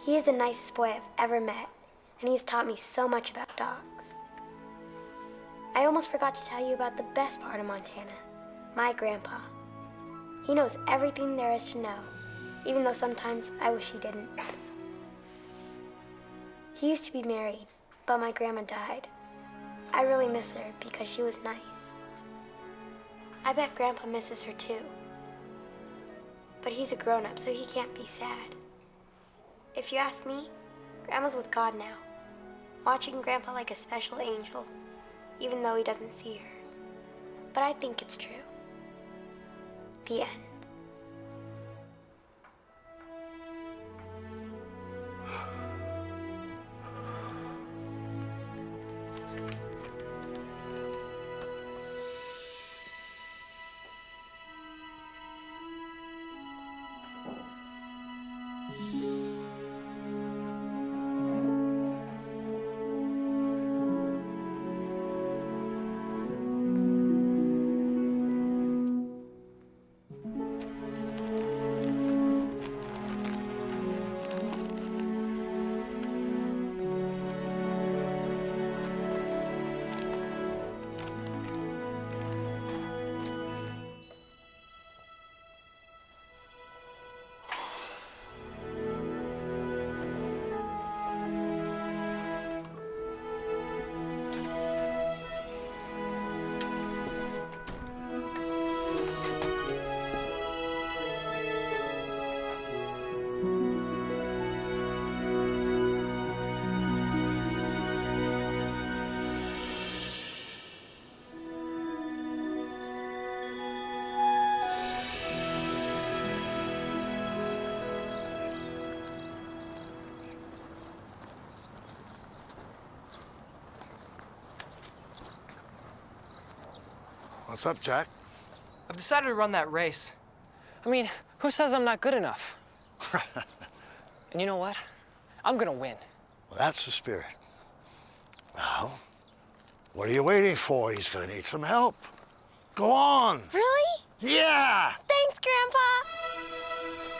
He is the nicest boy I've ever met, and he's taught me so much about dogs. I almost forgot to tell you about the best part of Montana, my grandpa. He knows everything there is to know, even though sometimes I wish he didn't. He used to be married, but my grandma died. I really miss her because she was nice. I bet Grandpa misses her too. But he's a grown-up, so he can't be sad. If you ask me, Grandma's with God now, watching Grandpa like a special angel, even though he doesn't see her. But I think it's true. The end. What's up, Jack? I've decided to run that race. I mean, who says I'm not good enough? And you know what? I'm gonna win. Well, that's the spirit. Now, what are you waiting for? He's gonna need some help. Go on. Really? Yeah! Thanks, Grandpa.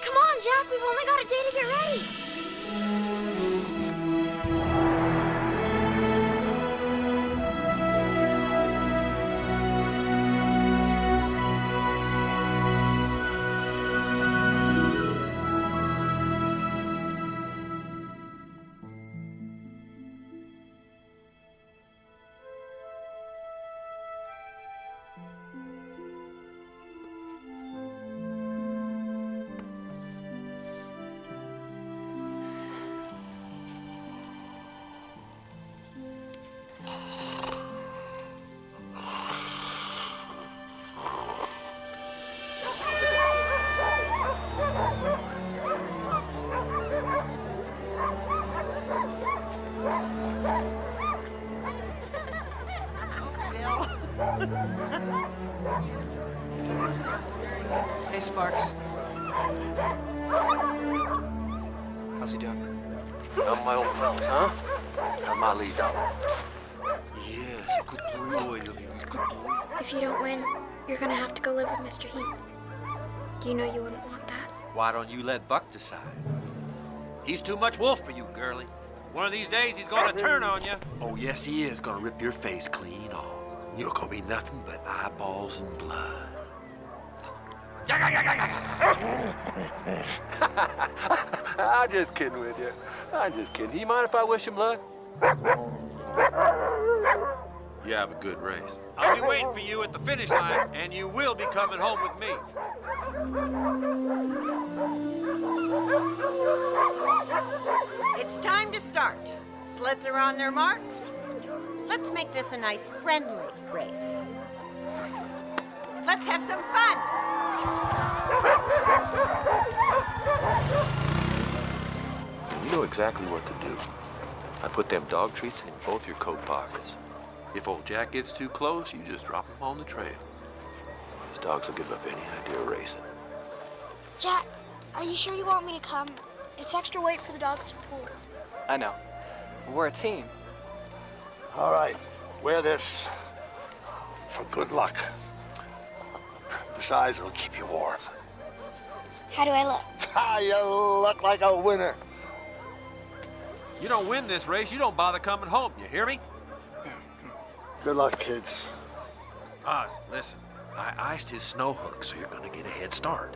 Come on, Jack. We've only got a day to get ready. Hey, Sparks. How's he doing? Some of my old fellas, huh? How's my lead dog? Yes, a good boy, Olivia, good boy. If you don't win, you're gonna have to go live with Mr. Heath. You know you wouldn't want that. Why don't you let Buck decide? He's too much wolf for you, girlie. One of these days, he's gonna turn on you. Oh, yes, he is gonna rip your face clean off. You're gonna be nothing but eyeballs and blood. I'm just kidding with you. I'm just kidding. You mind if I wish him luck? You have a good race. I'll be waiting for you at the finish line, and you will be coming home with me. It's time to start. Sleds are on their marks. Let's make this a nice, friendly race. Let's have some fun. You know exactly what to do. I put them dog treats in both your coat pockets. If old Jack gets too close, you just drop him on the trail. These dogs will give up any idea of racing. Jack, are you sure you want me to come? It's extra weight for the dogs to pull. I know. We're a team. All right, wear this for good luck. Besides, it'll keep you warm. How do I look? You look like a winner. You don't win this race, you don't bother coming home. You hear me? Good luck, kids. Oz, listen. I iced his snow hook, so you're gonna get a head start.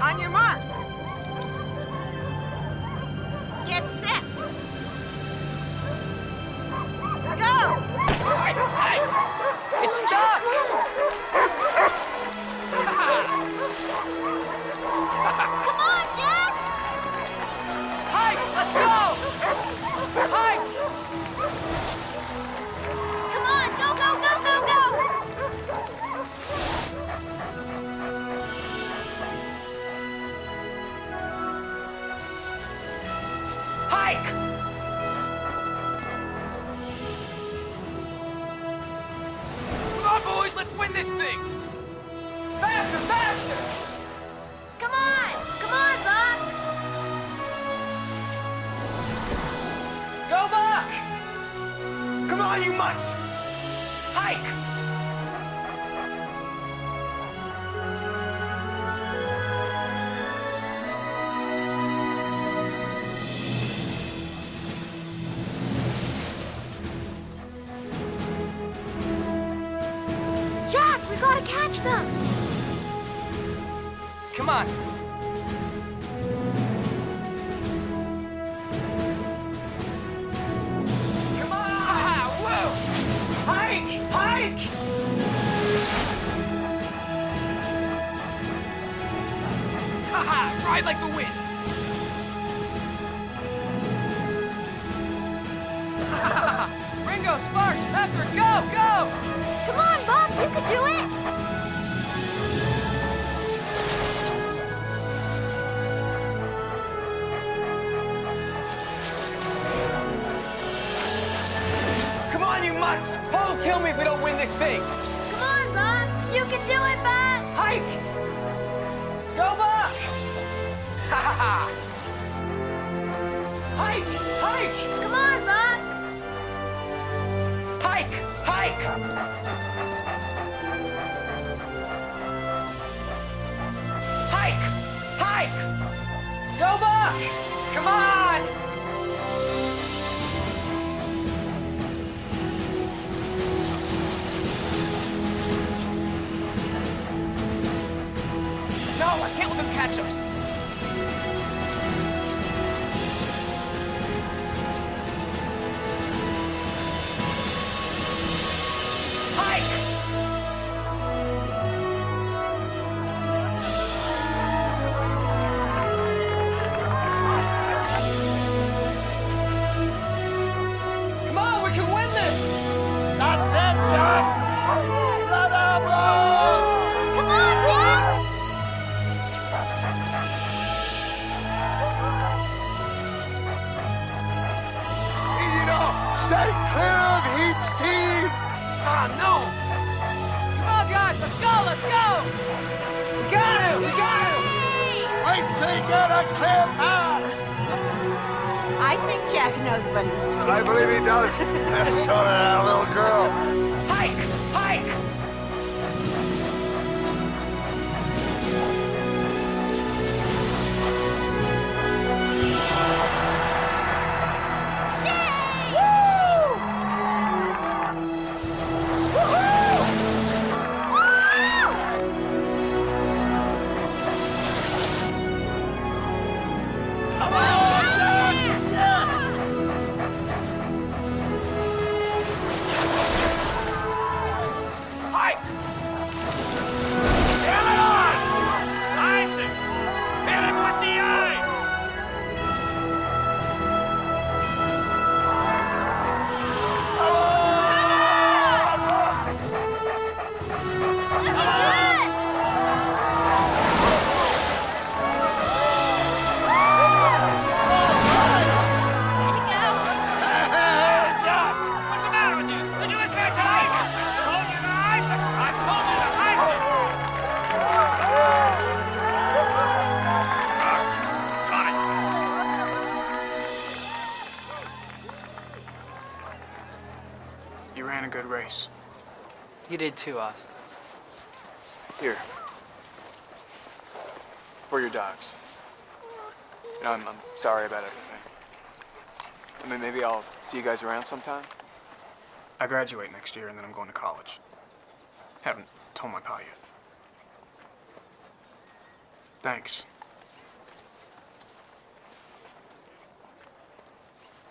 On your mark. Get set. Go! Hey! It's stuck! Come on, Jack! Hike! Let's go! Hike! Come on, go, go, go, go, go! Hike! Come on, boys, let's win this thing! Faster, faster! Come on! Come on, Buck! Go, Buck! Come on, you mutts! Hike! Jack, we gotta catch them! Come on! Come on! Ah, whoa! Hike! Hike! Haha! Ride like the wind! Ringo, Sparks, Pepper, go! Go! Come on, Buck, you can do it! Come on, you mutts! Paul will kill me if we don't win this thing! Come on, Buck! You can do it, Buck! Hike! Go, Buck! Ha ha ha! Hike! Hike! Come on, Buck! Hike! Hike! Hike! Hike! Go, Buck! Come on! No, I can't let them catch us. Hike! Come on, we can win this! That's it, Jack! Let 'em roll! Come on, Jack! Clear of heaps, team! Ah, no! Come on, guys, let's go, let's go! We got it, we got it! Wait till you get a clear pass! I think Jack knows what he's doing. I believe he does. That's so that little girl. Hike! Hike! You ran a good race. You did too, Oz. Here. For your dogs. You know, I'm sorry about everything. I mean, maybe I'll see you guys around sometime. I graduate next year, and then I'm going to college. Haven't told my pa yet. Thanks.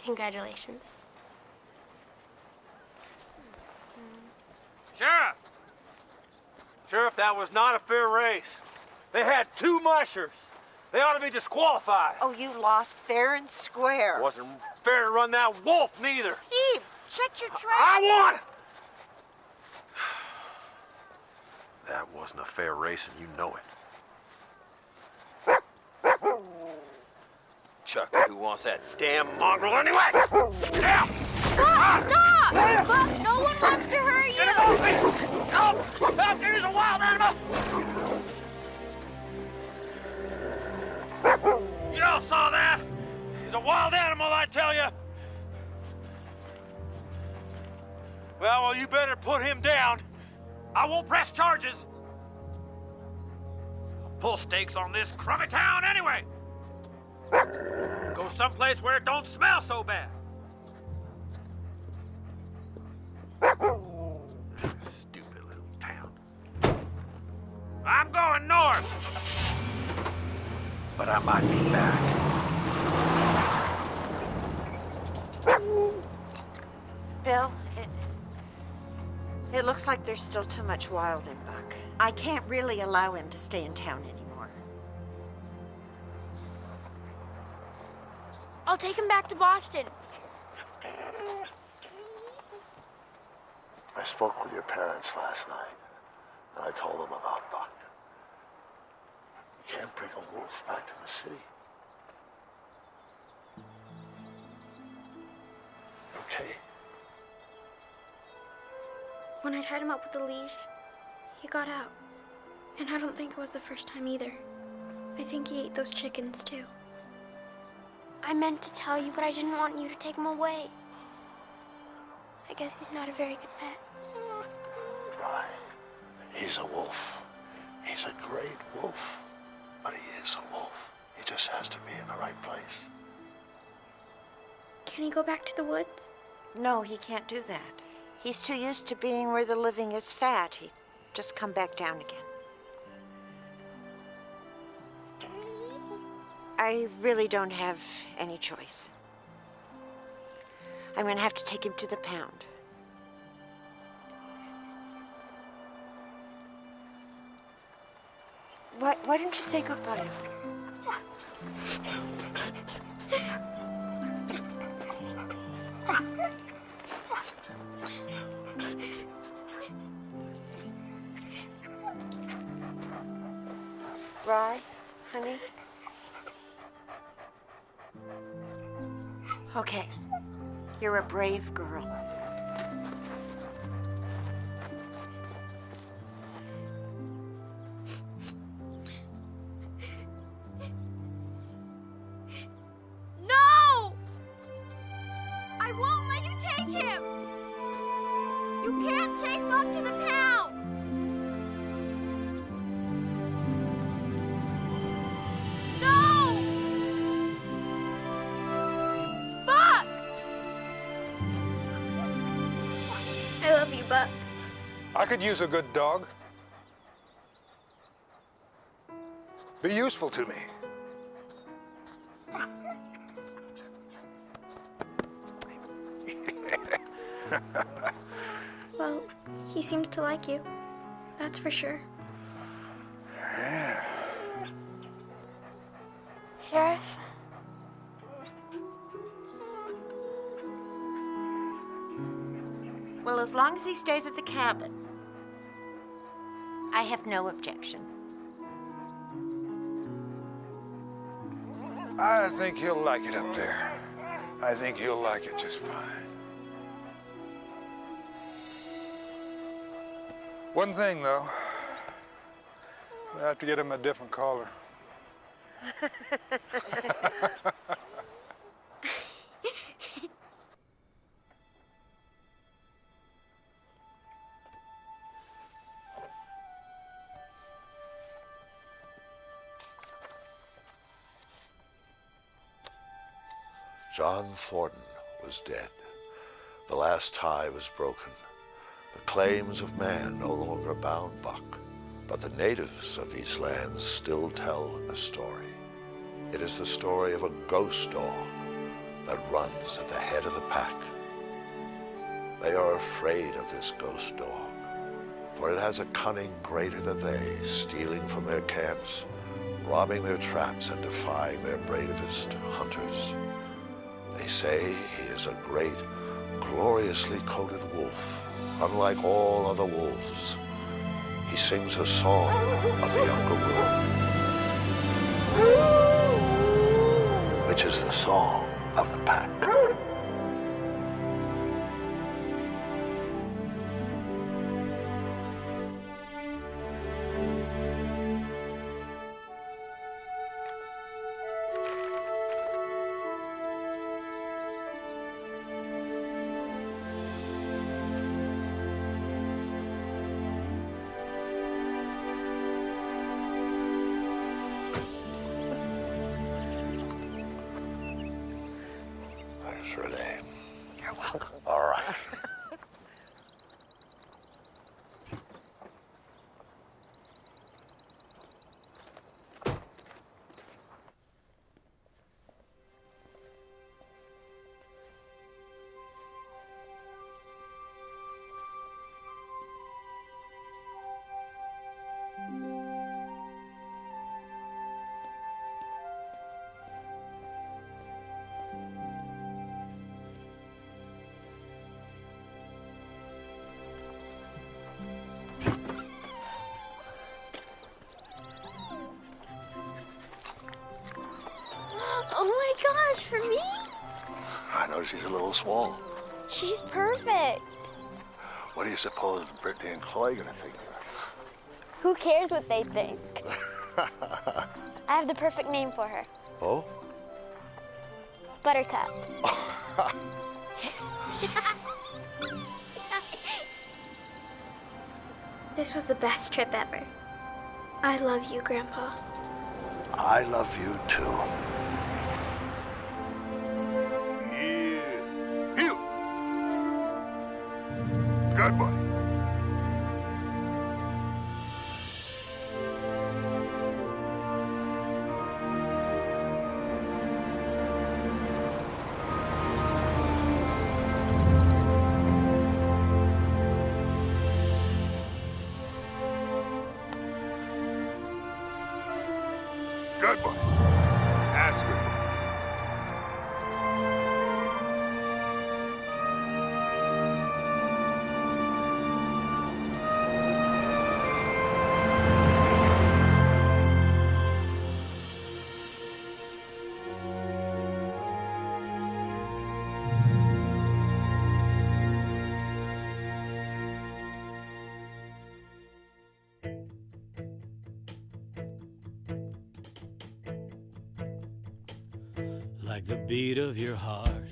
Congratulations. Sheriff! Sheriff, that was not a fair race. They had 2 mushers. They ought to be disqualified. Oh, you lost fair and square. It wasn't fair to run that wolf, neither. Eve, shut your trap. I won! That wasn't a fair race, and you know it. Chuck, who wants that damn mongrel anyway? Get out! Stop! Buck, no one wants to hurt you! Get him off me! Help! Help! There's a wild animal! You all saw that? He's a wild animal, I tell you! Well, you better put him down. I won't press charges. I'll pull stakes on this crummy town anyway. Go someplace where it don't smell so bad. Stupid little town. I'm going north. But I might be back. Bill, it looks like there's still too much wild in Buck. I can't really allow him to stay in town anymore. I'll take him back to Boston. I spoke with your parents last night, and I told them about Buck. You can't bring a wolf back to the city. Okay? When I tied him up with the leash, he got out. And I don't think it was the first time either. I think he ate those chickens too. I meant to tell you, but I didn't want you to take him away. I guess he's not a very good pet. Right. He's a wolf. He's a great wolf. But he is a wolf. He just has to be in the right place. Can he go back to the woods? No, he can't do that. He's too used to being where the living is fat. He'd just come back down again. I really don't have any choice. I'm gonna have to take him to the pound. Why don't you say goodbye? Rye, honey? Okay. You're a brave girl. No! I won't let you take him! You can't take Buck to the pound! No! Buck! I love you, Buck. I could use a good dog. Be useful to me. Well, he seems to like you. That's for sure. Yeah. Sheriff? Well, as long as he stays at the cabin, I have no objection. I think he'll like it up there. I think he'll like it just fine. One thing, though. I have to get him a different collar. John Thornton was dead. The last tie was broken. The claims of man no longer bound Buck, but the natives of these lands still tell a story. It is the story of a ghost dog that runs at the head of the pack. They are afraid of this ghost dog, for it has a cunning greater than they, stealing from their camps, robbing their traps, and defying their bravest hunters. They say he is a great, gloriously coated wolf, unlike all other wolves. He sings a song of the younger world, which is the song of the pack. Thanks, Renee. You're welcome. All right. Oh my gosh, for me? I know she's a little small. She's perfect. What do you suppose Brittany and Chloe gonna think of her? Who cares what they think? I have the perfect name for her. Oh? Buttercup. This was the best trip ever. I love you, Grandpa. I love you too. Yeah. You. Good boy. Good boy. That's a good boy. Like the beat of your heart,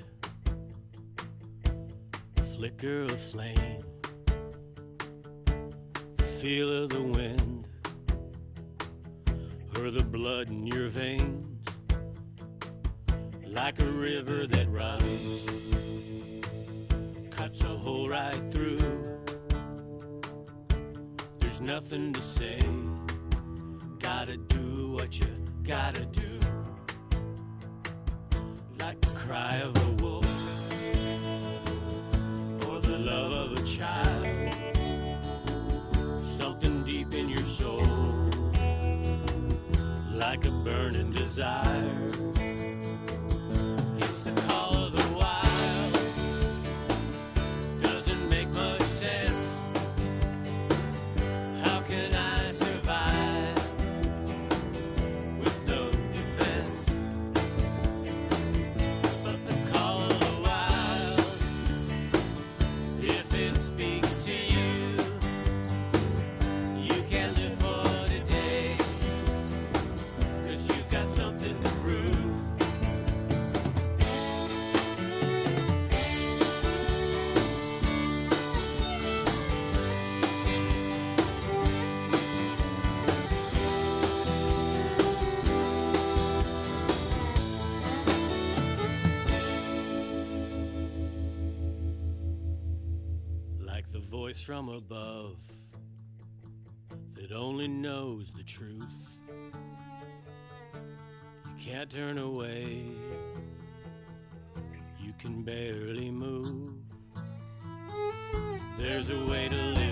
the flicker of flame, the feel of the wind, or the blood in your veins. Like a river that runs, cuts a hole right through. There's nothing to say, gotta do what you gotta do. Like the cry of a wolf, or the love of a child, something deep in your soul, like a burning desire. It's the call of the wild, doesn't make much sense. How can I survive with no defense? But the call of the wild, if it speaks to you, you can't live for today, 'cause you've got something to prove. Like the voice from above that only knows the truth. You can't turn away, you can barely move. There's a way to live